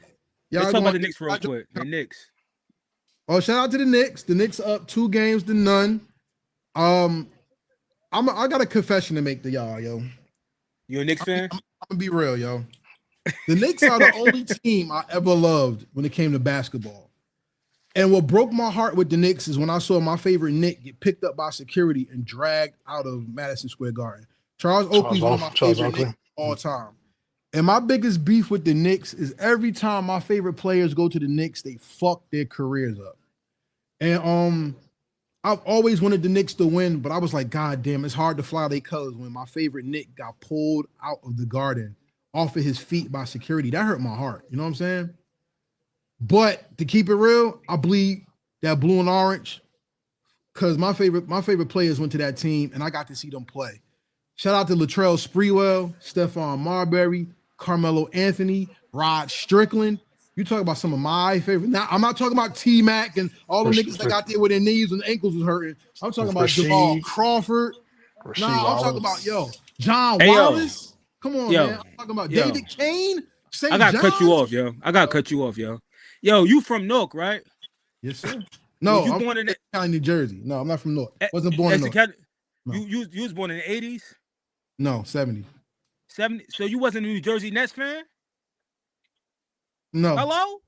y'all Let's talk about the Knicks real quick. The Knicks. Oh, shout out to the Knicks. The Knicks up 2 games to none. I got a confession to make to y'all, yo. You a Knicks fan? I'm gonna be real, yo. The Knicks are the only team I ever loved when it came to basketball. And what broke my heart with the Knicks is when I saw my favorite Knick get picked up by security and dragged out of Madison Square Garden. Charles Oakley's one of my favorite Knicks of all time. And my biggest beef with the Knicks is every time my favorite players go to the Knicks, they fuck their careers up. And I've always wanted the Knicks to win, but I was like, God damn, it's hard to fly their colors when my favorite Knick got pulled out of the Garden off of his feet by security. That hurt my heart. You know what I'm saying? But to keep it real, I bleed that blue and orange because my favorite players went to that team and I got to see them play. Shout out to Latrell Sprewell, Stephon Marbury, Carmelo Anthony, Rod Strickland. You talk about some of my favorite. Now, I'm not talking about T-Mac and all the niggas that got there with their knees and ankles was hurting. I'm talking about Jamal Crawford. I'm talking about, John Wallace. Come on, man. I'm talking about David Kane. I got to cut you off, yo. I got to cut you off, yo. Yo, you from Newark, right? Yes, sir. No, you born in County, New Jersey. No, I'm not from Newark. Wasn't born in Newark. No. You was born in the 80s? No, 70. 70. So you wasn't a New Jersey Nets fan? No. Hello?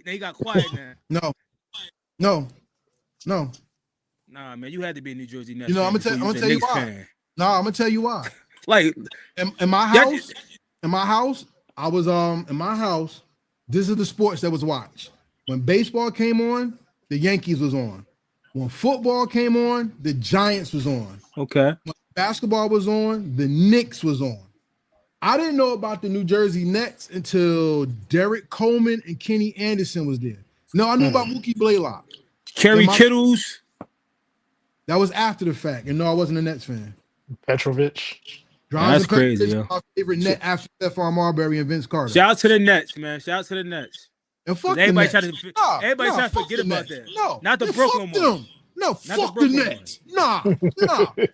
They got quiet now. No. Nah, man, you had to be a New Jersey Nets. You know, fan I'm gonna tell you why. Fan. No, I'm gonna tell you why. Like in my house, I was in my house. This is the sports that was watched. When baseball came on, the Yankees was on. When football came on, the Giants was on. Okay. When basketball was on, the Knicks was on. I didn't know about the New Jersey Nets until Derek Coleman and Kenny Anderson was there. No, I knew about Mookie Blaylock. Kerry Kittles. That was after the fact. And no, I wasn't a Nets fan. Petrovic. That's crazy, yo. My favorite net after Stephon Marbury and Vince Carter. Shout out to the Nets, man. Shout out to the Nets. And fuck everybody the Nets. Everybody trying to forget about that. No, not the Brooklyn one. No, fuck the Nets. Nah,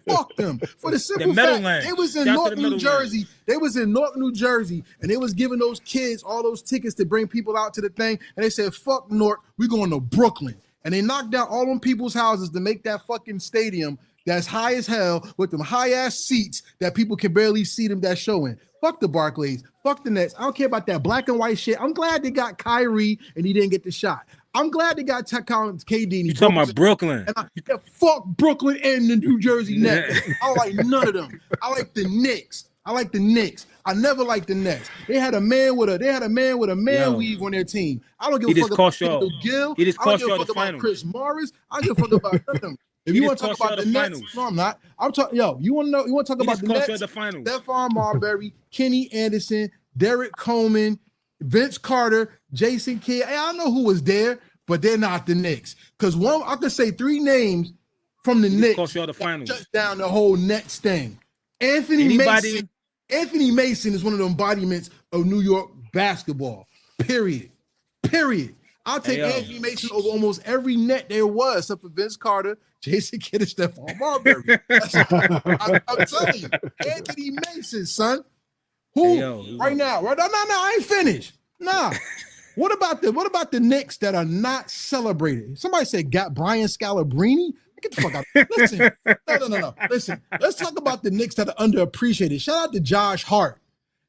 fuck them. For the simple fact, they was in Newark, New Jersey. They was in Newark, New Jersey, and they was giving those kids all those tickets to bring people out to the thing. And they said, fuck Newark, we going to Brooklyn. And they knocked down all them people's houses to make that fucking stadium that's high as hell with them high-ass seats that people can barely see them that showing. Fuck the Barclays. Fuck the Nets. I don't care about that black and white shit. I'm glad they got Kyrie and he didn't get the shot. I'm glad they got KD. You talking about Brooklyn? And fuck Brooklyn and the New Jersey Nets. I don't like none of them. I like the Knicks. I never liked the Nets. They had a man with a man weave on their team. I don't give a fuck about Gill. He just cost y'all the the finals. Chris Morris. I don't give a fuck about none of them. If you want to talk about the Nets, no, I'm not. I'm talking. You want to know? You want to talk about the Nets? Stephon Marbury, Kenny Anderson, Derek Coleman, Vince Carter, Jason Kidd. Hey, I know who was there, but they're not the Knicks. Because I could say 3 names from the Knicks. Cost y'all the finals. Shut down the whole Nets thing. Anthony Mason is one of the embodiments of New York basketball. Period. I'll take Anthony Mason over almost every net there was, except for Vince Carter, Jason Kidd, and Stephon Marbury. I'm telling you, Anthony Mason, son. Right now? No, I ain't finished. Nah. What about the Knicks that are not celebrated? Somebody said got Brian Scalabrine. Get the fuck out. Listen, no. Listen, let's talk about the Knicks that are underappreciated. Shout out to Josh Hart.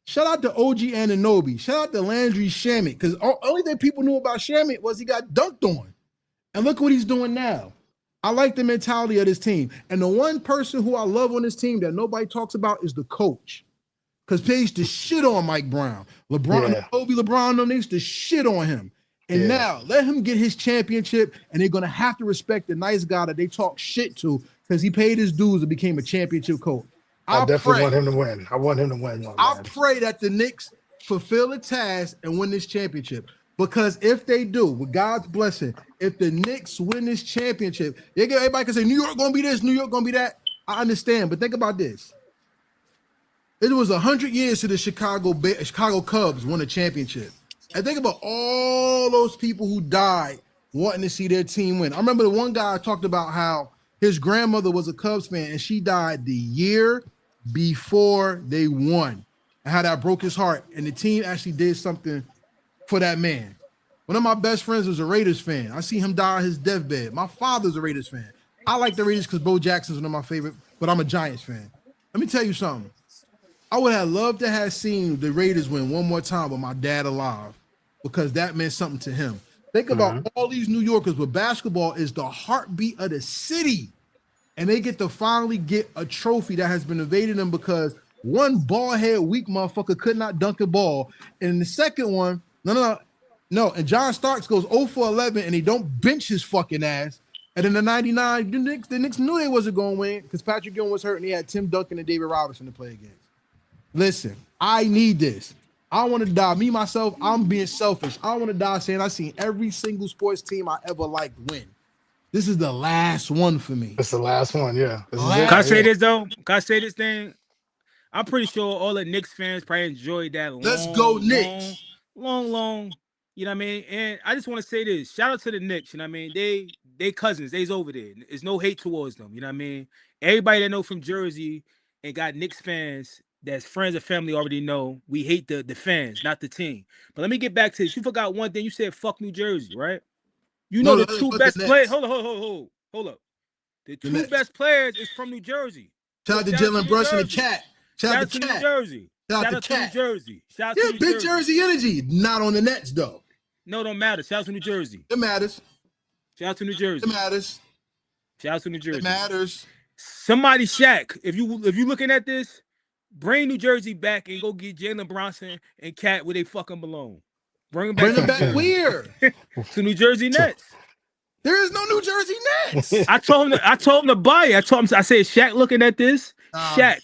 Shout out to OG Anunoby. Shout out to Landry Shamet. Because only thing people knew about Shamet was he got dunked on. And look what he's doing now. I like the mentality of this team. And the one person who I love on this team that nobody talks about is the coach. Because they used to shit on Mike Brown. LeBron, they used to shit on him. And now let him get his championship, and they're going to have to respect the nice guy that they talk shit to because he paid his dues and became a championship coach. I definitely want him to win. I want him to win. I pray that the Knicks fulfill the task and win this championship. Because if they do, with God's blessing, if the Knicks win this championship, everybody can say New York going to be this, New York going to be that. I understand, but think about this. It was 100 years to the Chicago Cubs won a championship. And think about all those people who died wanting to see their team win. I remember the one guy talked about how his grandmother was a Cubs fan and she died the year before they won. and how that broke his heart. And the team actually did something for that man. One of my best friends was a Raiders fan. I see him die on his deathbed. My father's a Raiders fan. I like the Raiders because Bo Jackson's one of my favorite, but I'm a Giants fan. Let me tell you something. I would have loved to have seen the Raiders win one more time with my dad alive because that meant something to him. Think about all these New Yorkers where basketball is the heartbeat of the city. And they get to finally get a trophy that has been evaded them because one bald-head weak motherfucker could not dunk a ball. And the second one, no. And John Starks goes 0 for 11 and he don't bench his fucking ass. And in the 99, the Knicks knew they wasn't going to win because Patrick Ewing was hurt and he had Tim Duncan and David Robinson to play against. Listen, I need this. I want to die. Me, myself, I'm being selfish. I want to die saying I've seen every single sports team I ever liked win. This is the last one for me. It's the last one, yeah. Can I say this, though? Can I say this thing? I'm pretty sure all the Knicks fans probably enjoyed that Let's go Knicks. Long, you know what I mean? And I just want to say this. Shout out to the Knicks, you know what I mean? They cousins. They's over there. There's no hate towards them, you know what I mean? Everybody that know from Jersey and got Knicks fans that's friends and family already know we hate the fans, not the team. But let me get back to this. You forgot one thing. You said fuck New Jersey, right? You know the two best players. Hold up. The two best players is from New Jersey. Shout out to Jalen Brush in the chat. Shout out to New Jersey. Shout out to New Jersey. Shout out to New Jersey. Big Jersey energy. Not on the Nets though. No, don't matter. Shout out to New Jersey. It matters. Shout out to New Jersey. It matters. Shout out to New Jersey. It matters. Somebody, Shaq, if you looking at this, bring New Jersey back and go get Jalen Bronson and Cat where they fucking belong. Bring them back where? To New Jersey Nets. There is no New Jersey Nets. I told him to buy it. I said, Shaq looking at this. Shaq.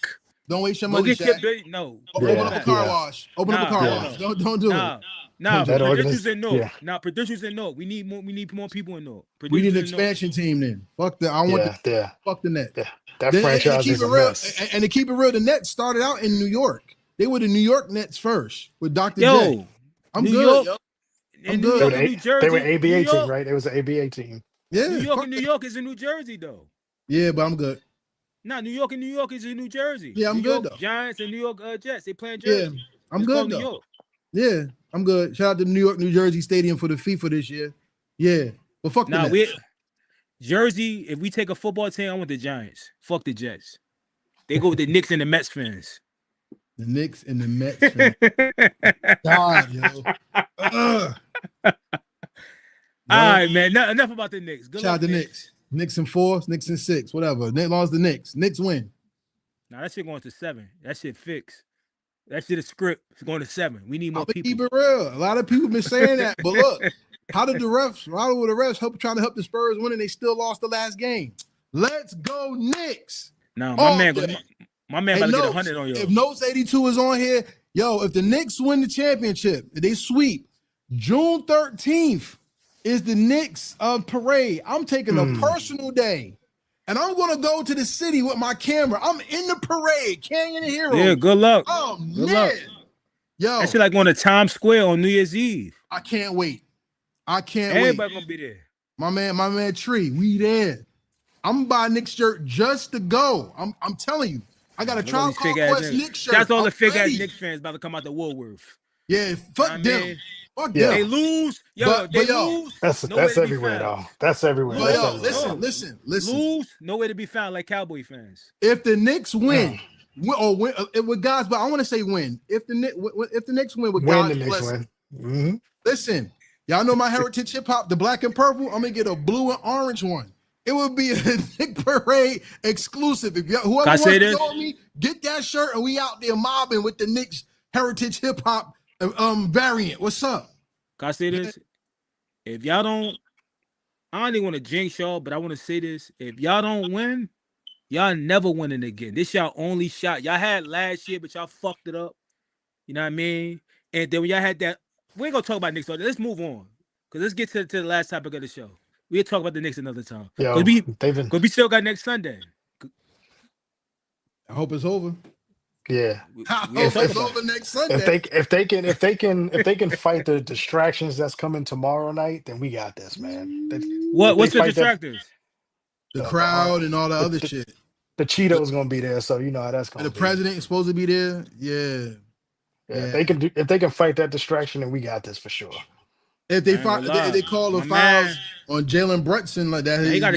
Don't waste your money, Shaq. No. Open up a car wash. Open up a car wash. Don't do it. Nah, producers in North. Yeah. Nah, producers in North. We need more people in North. We need an expansion team then. Fuck that. I want fuck the Nets. Yeah. That franchise is a mess. And to keep it real, the Nets started out in New York. They were the New York Nets first with Dr. J. I'm New good. York, I'm good. New Jersey, they were ABA team, right? It was an ABA team. Yeah. New York is in New Jersey though. Yeah, but I'm good. Nah, New York is in New Jersey. Yeah, I'm good though. Giants and New York Jets. They playing Jersey. Yeah, I'm good though. Yeah, I'm good. Shout out to New York, New Jersey Stadium for the FIFA this year. Yeah, but fuck the Nets. Jersey, if we take a football team, I want the Giants. Fuck the Jets. They go with the Knicks and the Mets fans. The Knicks and the Mets fans. God, yo. All right, man. Enough about the Knicks. Shout out to Knicks. Knicks in 4, Knicks in 6, whatever. As long as the Knicks. Knicks win. Nah, that shit going to 7. That shit fixed. That shit is script. It's going to 7. We need more people. Keep it real. A lot of people been saying that, but look, how were the refs trying to help the Spurs win and they still lost the last game? Let's go Knicks. No, my man about to get 100 on you. If Notes 82 is on here, if the Knicks win the championship, if they sweep, June 13th is the Knicks parade. I'm taking a personal day. And I'm going to go to the city with my camera. I'm in the parade, Canyon and Heroes. Yeah, good luck. Oh, good man. Luck. Yo. That shit like going to Times Square on New Year's Eve. I can't wait. Everybody going to be there. My man Tree, we there. I'm buy Knicks shirt just to go. I'm telling you. I got a Trial Called Quest Knicks shirt. That's all the fake ass Knicks fans about to come out to Woolworth. Yeah, fuck them. Fuck them. They lose. Lose. That's everywhere, though. That's everywhere. But listen. Lose, nowhere to be found like Cowboy fans. If the Knicks win, with God's, but I want to say win. If the Knicks win with God's blessing. Listen, y'all know my heritage hip hop, the black and purple. I'm gonna get a blue and orange one. It would be a Knick Parade exclusive. If whoever wants to go with me, get that shirt and we out there mobbing with the Knicks heritage hip hop variant. What's up? Can I say this? If y'all don't, I don't even want to jinx y'all, but I want to say this. If y'all don't win, y'all never winning again. This y'all only shot. Y'all had last year, but y'all fucked it up. You know what I mean? And then when y'all had that, we ain't gonna talk about Knicks. Let's move on. Because let's get to the last topic of the show. We'll talk about the Knicks another time. Because we still got next Sunday. I hope it's over. Yeah, I hope it's over next Sunday. If they can fight the distractions that's coming tomorrow night, then we got this, man. What's the distractors? The crowd and all the other shit. The Cheeto's gonna be there, so you know how that's gonna be. The president is supposed to be there. Yeah. Yeah, if they can fight that distraction, then we got this for sure. If they I ain't gonna find, lie. they call the My fouls man, on Jalen Brunson like that. man, he got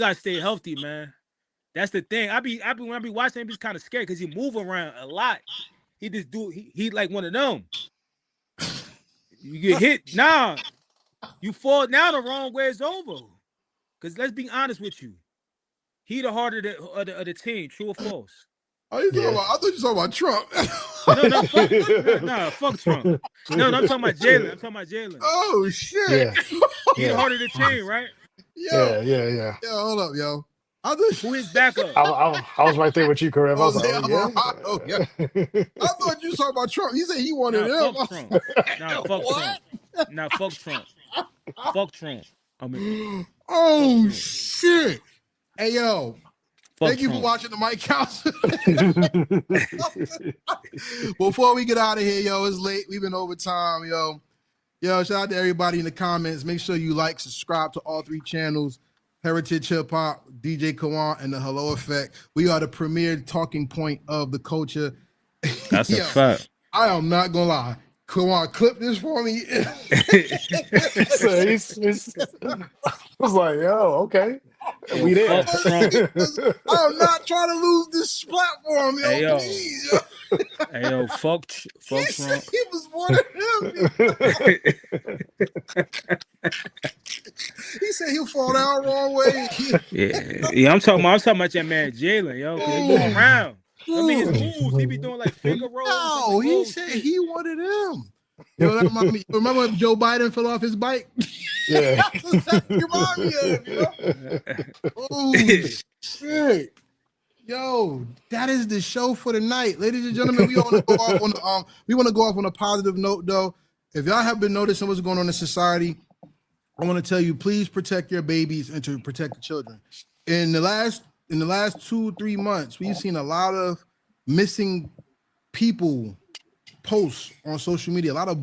to stay healthy, man. That's the thing. When I be watching him, he's kind of scared because he move around a lot. He just do he like one of them. You get hit, nah. You fall down the wrong way, it's over. Because let's be honest with you. He the heart of the team, true or false? Oh, you talking Yeah. about? I thought you were talking about Trump. Fuck Trump. No, I'm talking about Jalen. Oh shit! Yeah. He the heart of the team, right? Yo, Yeah. yo, hold up, yo. I thought, Who his backup? I was right there with you, Karev. I was Jose like, Alvarado, yeah. I thought you were talking about Trump. He said he wanted Nah, him. fuck Trump. Nah, fuck Trump. Nah, fuck Trump. Fuck Trump. I mean, Oh shit! Hey yo, fuck thank you for Trump. watching the Mike House. Before we get out of here, yo, it's late. We've been over time, yo. Yo, shout out to everybody in the comments. Make sure you like, subscribe to all 3 channels: Heritage Hip-Hop, DJ Kawon, and the Hello Effect. We are the premier talking point of the culture. That's a fact. I am not gonna lie. Kawon, clip this for me. I was like, yo, okay. We there. Fuck Trump. I'm not trying to lose this platform, yo. Hey, yo. Please, yo. Hey, yo, fuck He said Trump. he was one of him. He said he'll fall down the wrong way. Yeah, I'm talking about that man Jalen, yo. 'Cause he move around. I mean, his moves, he be doing like finger rolls. No, like, he said he wanted him. Yo, that remind me. Remember when Joe Biden fell off his bike? Yeah. That remind me of, yo. Oh shit. Yo, that is the show for the night, ladies and gentlemen. We want to go off on a positive note, though. If y'all have been noticing what's going on in society, I want to tell you, please protect your babies and to protect the children. In the last 2-3 months, we've seen a lot of missing people posts on social media. A lot of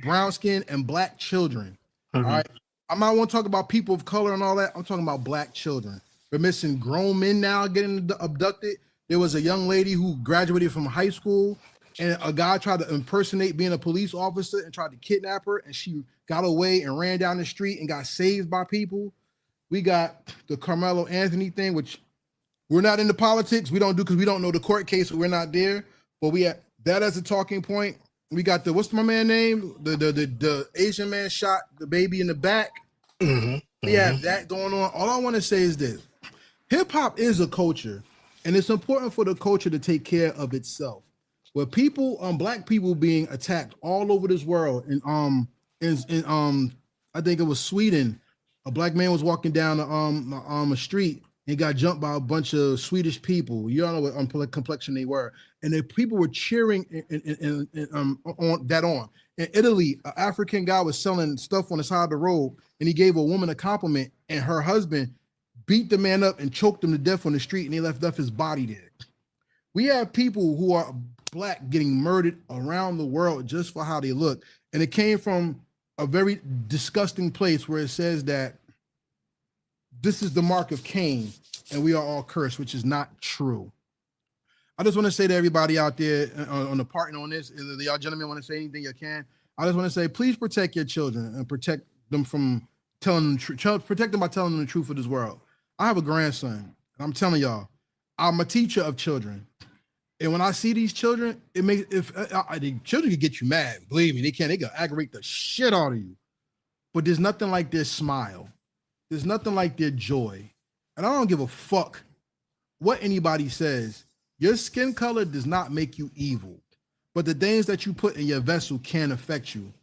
brown skin and black children. Mm-hmm. All right, I'm not want to talk about people of color and all that. I'm talking about black children. We're missing grown men now getting abducted. There was a young lady who graduated from high school, and a guy tried to impersonate being a police officer and tried to kidnap her, and she got away and ran down the street and got saved by people. We got the Karmelo Anthony thing, which we're not into politics. We don't do because we don't know the court case, so we're not there. But we have that as a talking point. We got what's my man name? The Asian man shot the baby in the back. Mm-hmm. We have that going on. All I want to say is this. Hip-hop is a culture, and it's important for the culture to take care of itself. Where people, black people being attacked all over this world, and I think it was Sweden. A black man was walking down a street and got jumped by a bunch of Swedish people. You don't know what complexion they were, and the people were cheering on that on. In Italy, an African guy was selling stuff on the side of the road, and he gave a woman a compliment, and her husband beat the man up and choked him to death on the street, and they left his body there. We have people who are black getting murdered around the world just for how they look, and it came from a very disgusting place where it says that this is the mark of Kane, and we are all cursed, which is not true. I just want to say to everybody out there on the partner on this, if y'all gentlemen want to say anything you can, I just want to say, please protect your children and protect them from telling them, protect them by telling them the truth of this world. I have a grandson, and I'm telling y'all, I'm a teacher of children. And when I see these children, it makes the children can get you mad. Believe me, they can aggravate the shit out of you. But there's nothing like their smile. There's nothing like their joy. And I don't give a fuck what anybody says. Your skin color does not make you evil, but the things that you put in your vessel can affect you.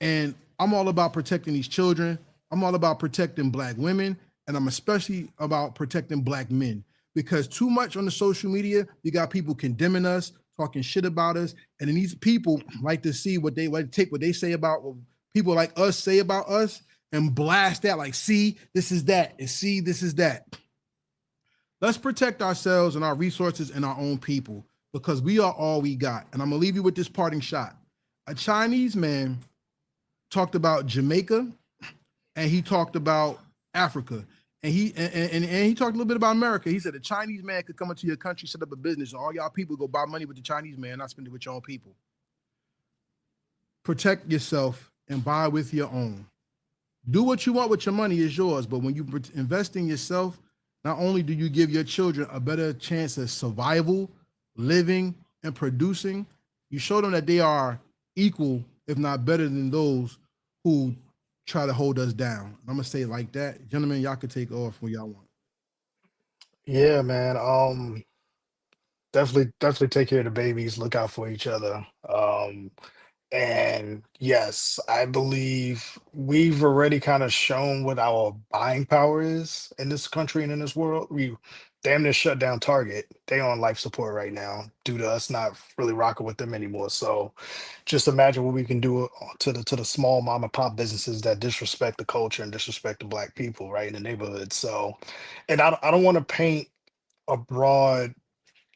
And I'm all about protecting these children. I'm all about protecting black women, and I'm especially about protecting black men, because too much on the social media, you got people condemning us, talking shit about us, and then these people like to see what they like to take what they say about what people like us say about us and blast that like, see, this is that, and see, this is that. Let's protect ourselves and our resources and our own people, because we are all we got. And I'm gonna leave you with this parting shot. A Chinese man talked about Jamaica, and he talked about Africa. And he talked a little bit about America. He said a Chinese man could come into your country, set up a business, and all y'all people go buy money with the Chinese man, not spend it with your own people. Protect yourself and buy with your own. Do what you want with your money, is yours. But when you invest in yourself, not only do you give your children a better chance of survival, living, and producing, you show them that they are equal, if not better than those who try to hold us down. I'm gonna say it like that. Gentlemen, y'all can take off when y'all want. Yeah, man. Definitely take care of the babies. Look out for each other. And yes, I believe we've already kind of shown what our buying power is in this country and in this world. We damn near shut down Target. They on life support right now due to us not really rocking with them anymore. So just imagine what we can do to the small mom and pop businesses that disrespect the culture and disrespect the black people right in the neighborhood. So, and I don't want to paint a broad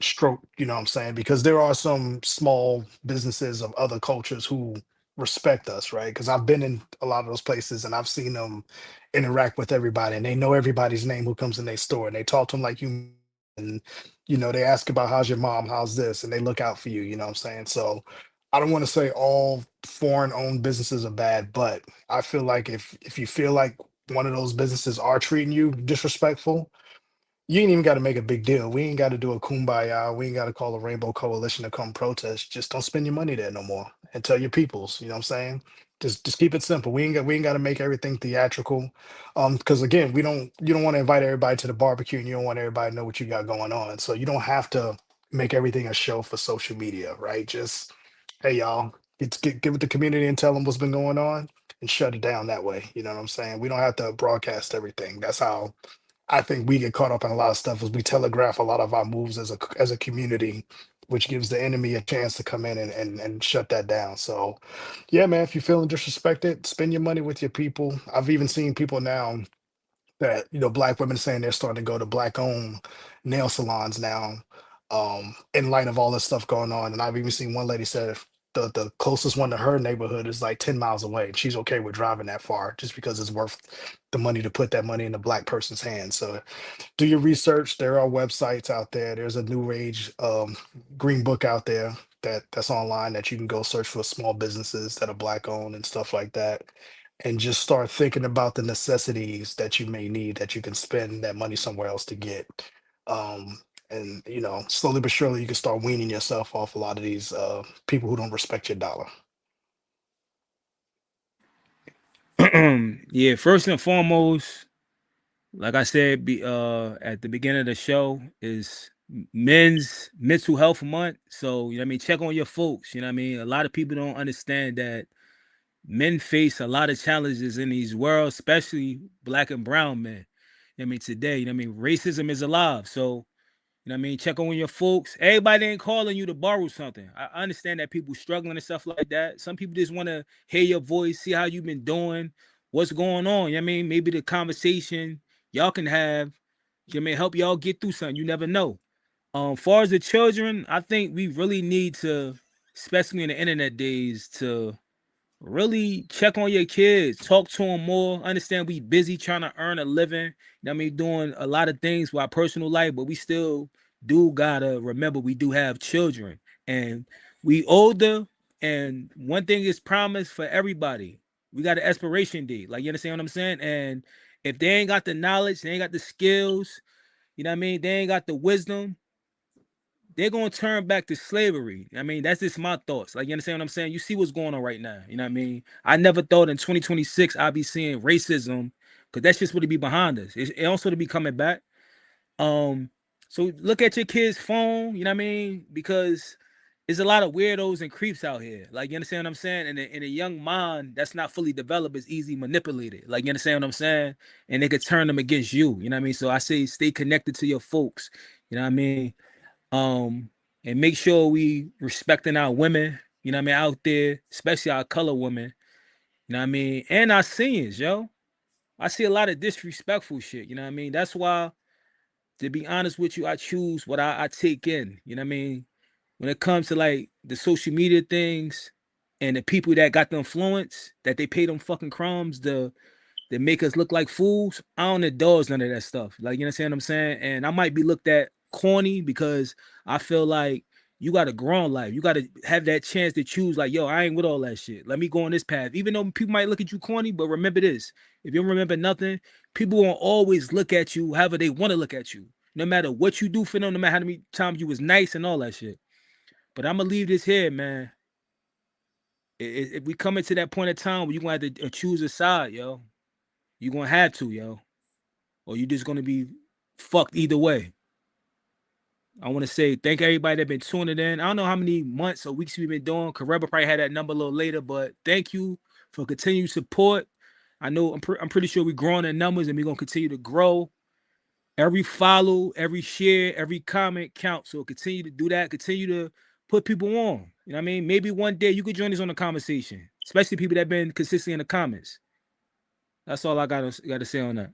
stroke, you know what I'm saying? Because there are some small businesses of other cultures who respect us, right? Because I've been in a lot of those places and I've seen them interact with everybody and they know everybody's name who comes in their store and they talk to them like you and they ask about how's your mom, how's this, and they look out for you, you know what I'm saying? So I don't want to say all foreign owned businesses are bad, but I feel like if you feel like one of those businesses are treating you disrespectful, you ain't even got to make a big deal. We ain't got to do a kumbaya. We ain't got to call a rainbow coalition to come protest. Just don't spend your money there no more and tell your peoples, you know what I'm saying? Just keep it simple. We ain't got to make everything theatrical. Because again, you don't want to invite everybody to the barbecue and you don't want everybody to know what you got going on. So you don't have to make everything a show for social media, right? Just hey y'all, get with the community and tell them what's been going on and shut it down that way. You know what I'm saying? We don't have to broadcast everything. That's how I think we get caught up in a lot of stuff as we telegraph a lot of our moves as a community, which gives the enemy a chance to come in and shut that down. So yeah, man, if you're feeling disrespected, spend your money with your people. I've even seen people now that black women saying they're starting to go to black owned nail salons now, in light of all this stuff going on. And I've even seen one lady said the closest one to her neighborhood is like 10 miles away and she's okay with driving that far just because it's worth the money to put that money in the black person's hands. So do your research. There are websites out there. There's a new age green book out there that's online that you can go search for small businesses that are black owned and stuff like that, and just start thinking about the necessities that you may need that you can spend that money somewhere else to get. And slowly but surely you can start weaning yourself off a lot of these people who don't respect your dollar. Yeah, first and foremost, like I said, at the beginning of the show, is Men's Mental Health Month. So, you know what I mean, check on your folks. You know what I mean? A lot of people don't understand that men face a lot of challenges in these worlds, especially black and brown men. You know what I mean, today, you know what I mean, racism is alive. So, you know what I mean, check on your folks. Everybody ain't calling you to borrow something. I understand that people struggling and stuff like that. Some people just want to hear your voice, see how you've been doing, what's going on. You know what I mean? Maybe the conversation y'all can have, you know what I mean, help y'all get through something. You never know. Far as the children, I think we really need to, especially in the internet days, to really check on your kids, talk to them more. Understand we busy trying to earn a living. You know what I mean, doing a lot of things for our personal life, but we still do gotta remember we do have children and we older. And one thing is promised for everybody. We got an expiration date. Like, you understand what I'm saying? And if they ain't got the knowledge, they ain't got the skills, you know what I mean? They ain't got the wisdom, they're gonna turn back to slavery. I mean, that's just my thoughts. Like, you understand what I'm saying? You see what's going on right now. You know what I mean? I never thought in 2026 I'd be seeing racism, because that's just what it be behind us. It also to be coming back. Um, so look at your kid's phone. You know what I mean? Because there's a lot of weirdos and creeps out here. Like, you understand what I'm saying? And in a young mind that's not fully developed is easily manipulated. Like, you understand what I'm saying? And they could turn them against you. You know what I mean? So I say stay connected to your folks. You know what I mean? um and make sure we respecting our women, you know what I mean, out there, especially our color women, you know what I mean, and our seniors. Yo, I see a lot of disrespectful shit, you know what I mean. That's why, to be honest with you, I choose what I take in, you know what I mean, when it comes to like the social media things and the people that got the influence that they pay them fucking crumbs to that make us look like fools, I don't endorse none of that stuff. Like, you understand what I'm saying? And I might be looked at corny because I feel like you got to grow in life. You got to have that chance to choose, like, yo, I ain't with all that shit. Let me go on this path. Even though people might look at you corny, but remember this. If you don't remember nothing, people won't always look at you however they want to look at you. No matter what you do for them, no matter how many times you was nice and all that shit. But I'm going to leave this here, man. If we come into that point of time where you're going to have to choose a side, yo, you're going to have to, yo. Or you're just going to be fucked either way. I want to say thank everybody that been tuning in. I don't know how many months or weeks we've been doing. Karev probably had that number a little later, but thank you for continued support. I know I'm pretty sure we're growing in numbers and we're going to continue to grow. Every follow, every share, every comment counts. So continue to do that. Continue to put people on. You know what I mean? Maybe one day you could join us on the conversation, especially people that have been consistently in the comments. That's all I got to say on that.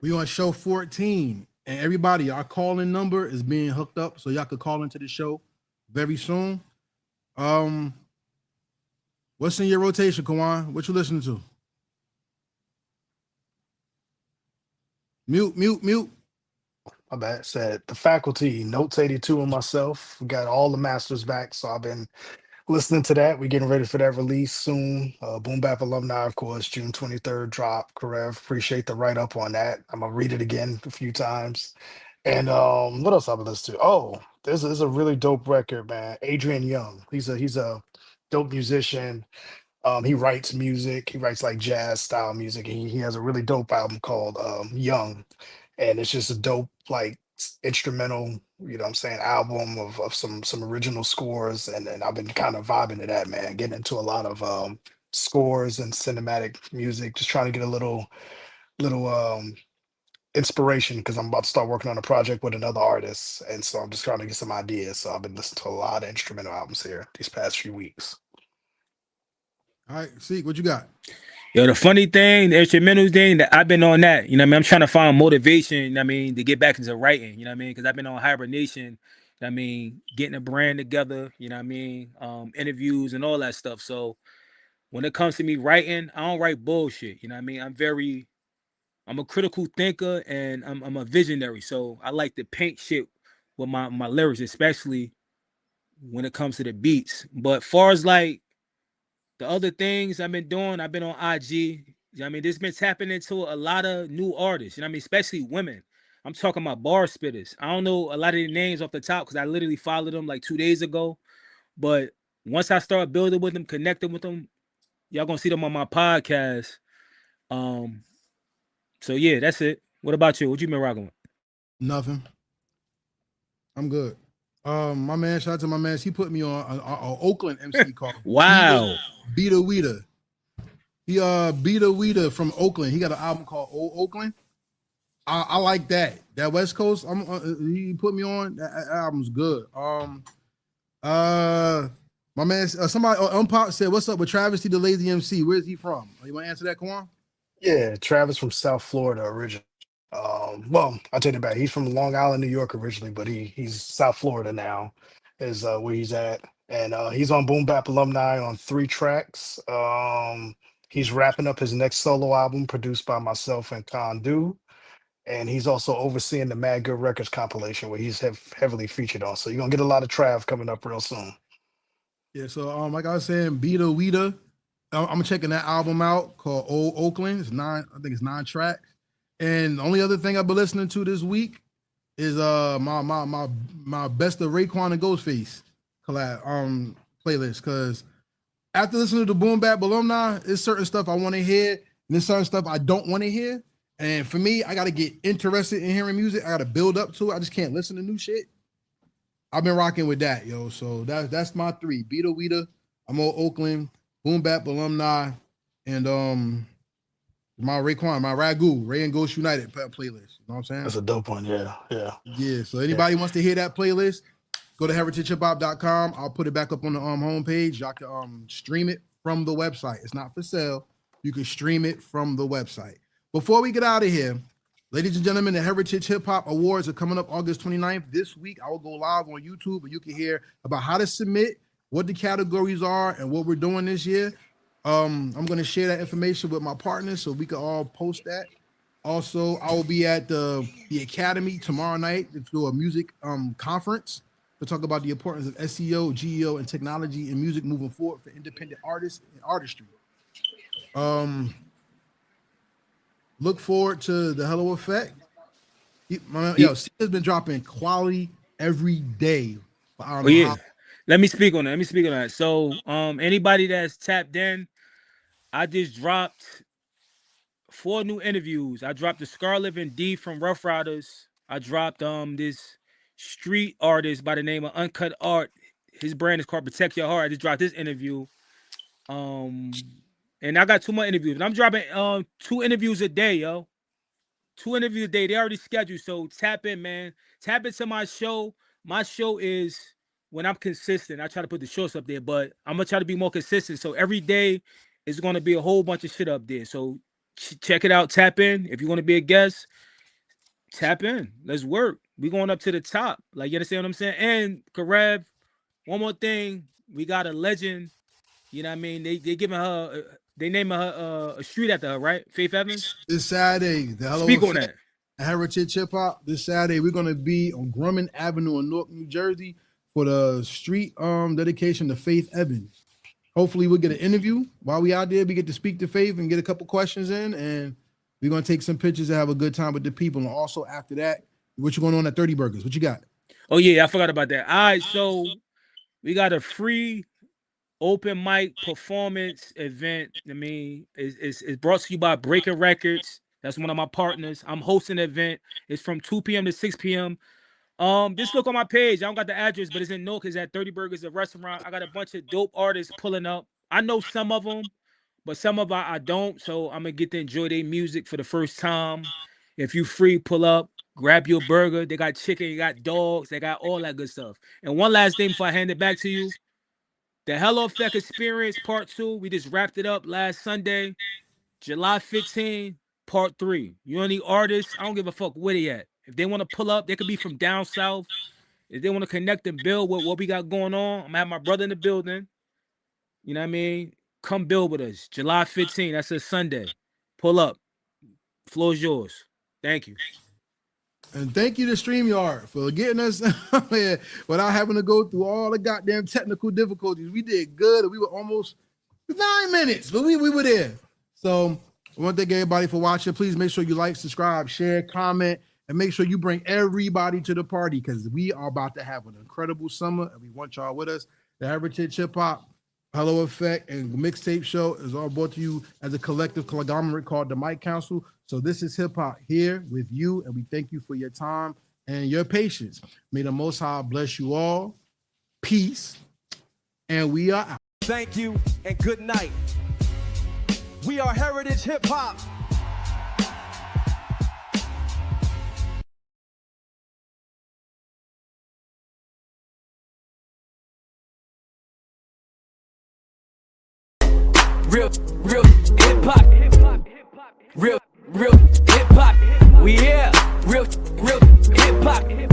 We on show 14, and everybody, our calling number is being hooked up, so y'all could call into the show very soon. What's in your rotation, Kawon? What you listening to? Mute. My bad. Said The Faculty, Notes 82 and myself. We got all the masters back, so I've been listening to that. We're getting ready for that release soon. Boom Bap Alumni, of course, June 23rd drop. Karev, appreciate the write-up on that. I'm gonna read it again a few times. And what else I've been listening to? Oh, there's a really dope record, man. Adrian Young. He's a dope musician. He writes music. He writes like jazz style music. And he has a really dope album called Young. And it's just a dope, like instrumental, you know what I'm saying, album of some original scores. And I've been kind of vibing to that, man. Getting into a lot of scores and cinematic music, just trying to get a little inspiration because I'm about to start working on a project with another artist. And so I'm just trying to get some ideas. So I've been listening to a lot of instrumental albums here these past few weeks. All right, see what you got. Yo, the funny thing, the instrumental thing, that I've been on that. You know what I mean? I'm trying to find motivation, you know what I mean, to get back into writing, you know what I mean? Because I've been on hibernation, you know what I mean, getting a brand together, you know what I mean, interviews and all that stuff. So when it comes to me writing, I don't write bullshit, you know what I mean? I'm a critical thinker and I'm a visionary. So I like to paint shit with my lyrics, especially when it comes to the beats. But far as like the other things I've been doing, I've been on IG. You know what I mean? This been tapping into a lot of new artists, you know what I mean? Especially women. I'm talking about bar spitters. I don't know a lot of the names off the top because I literally followed them like 2 days ago. But once I start building with them, connecting with them, y'all gonna see them on my podcast. So yeah, that's it. What about you? What you been rocking with? Nothing. I'm good. My man, shout out to my man. He put me on an Oakland MC called Wow. Beata Weeda. He Beata Weeda from Oakland. He got an album called Old Oakland. I like that. That West Coast. He put me on. That album's good. My man, somebody Unpop said, "What's up with Travis T, the Lazy MC? Where's he from?" You want to answer that, Kawon? Yeah, Travis from South Florida originally. Well, I'll take it back. He's from Long Island, New York originally, but he's South Florida now, is where he's at. And he's on Boom Bap Alumni on 3 tracks. He's wrapping up his next solo album produced by myself and Condu. And he's also overseeing the Mad Good Records compilation where he's heavily featured on. So you're gonna get a lot of Trav coming up real soon. Yeah, so like I was saying, Beata Weeda. I'm checking that album out called Old Oakland. I think it's 9 tracks. And the only other thing I've been listening to this week is my best of Raekwon and Ghostface collab playlist. Because after listening to the Boom Bap Alumni, there's certain stuff I want to hear, and there's certain stuff I don't want to hear. And for me, I gotta get interested in hearing music. I gotta build up to it. I just can't listen to new shit. I've been rocking with that, yo. So that's my 3. Beata Weeda, I'm on Oakland, Boom Bap Alumni, and my Raekwon, my Ragu, Ray and Ghost United playlist. You know what I'm saying? That's a dope one, yeah. Yeah. So anybody wants to hear that playlist, go to heritagehiphop.com. I'll put it back up on the homepage. Y'all can stream it from the website. It's not for sale. You can stream it from the website. Before we get out of here, ladies and gentlemen, the Heritage Hip-Hop Awards are coming up August 29th. This week, I will go live on YouTube, and you can hear about how to submit, what the categories are, and what we're doing this year. I'm gonna share that information with my partners so we can all post that. Also, I will be at the Academy tomorrow night to do a music conference to talk about the importance of SEO, GEO, and technology in music moving forward for independent artists and artistry. Look forward to the Hello Effect. Steve has been dropping quality every day. Oh yeah. Let me speak on that. So anybody that's tapped in, I just dropped 4 new interviews. I dropped the Scarlet and D from Rough Riders. I dropped this street artist by the name of Uncut Art. His brand is called Protect Your Heart. I just dropped this interview. And I got 2 more interviews. And I'm dropping 2 interviews a day, yo. 2 interviews a day. They already scheduled. So tap in, man. Tap into my show. My show is when I'm consistent. I try to put the shorts up there, but I'm gonna try to be more consistent. So every day is gonna be a whole bunch of shit up there. So check it out. Tap in. If you want to be a guest, tap in. Let's work. We going up to the top. Like, you understand what I'm saying? And Karev, one more thing. We got a legend. You know what I mean? They giving her, they naming her a street after her, right? Faith Evans. This Saturday, the Hello Speak on that. Heritage Hip-Hop. This Saturday, we're gonna be on Grumman Avenue in Newark, New Jersey, for the street dedication to Faith Evans. Hopefully, we'll get an interview while we out there. We get to speak to Faith and get a couple questions in, and we're gonna take some pictures and have a good time with the people. And also after that, what you going on at 30 Burgers? What you got? Oh yeah, I forgot about that. All right, so we got a free open mic performance event. I mean, it's brought to you by Breaking Records. That's one of my partners. I'm hosting the event. It's from 2 p.m. to 6 p.m. Just look on my page. I don't got the address, but it's in Newark. It's at 30 Burgers, a restaurant. I got a bunch of dope artists pulling up. I know some of them, but some of them I don't. So I'm gonna get to enjoy their music for the first time. If you free, pull up, grab your burger. They got chicken, you got dogs, they got all that good stuff. And one last thing before I hand it back to you. The Hello Effect Experience Part 2. We just wrapped it up last Sunday, July 15, Part 3. You any artists? I don't give a fuck where they at. If they want to pull up, they could be from down south. If they want to connect and build with what we got going on, I'm gonna have my brother in the building. You know what I mean? Come build with us. July 15. That's a Sunday. Pull up. Floor is yours. Thank you. And thank you to StreamYard for getting us here without having to go through all the goddamn technical difficulties. We did good. We were almost 9 minutes, but we were there. So I want to thank everybody for watching. Please make sure you like, subscribe, share, comment, and make sure you bring everybody to the party because we are about to have an incredible summer and we want y'all with us. The Heritage Hip-Hop, Hello Effect, and Mixtape Show is all brought to you as a collective conglomerate called the Mic Council. So this is Hip Hop here with you, and we thank you for your time and your patience. May the Most High bless you all. Peace, and we are out. Thank you and good night. We are Heritage Hip Hop. Real hip hop. Real hip hop. We here. Real hip hop.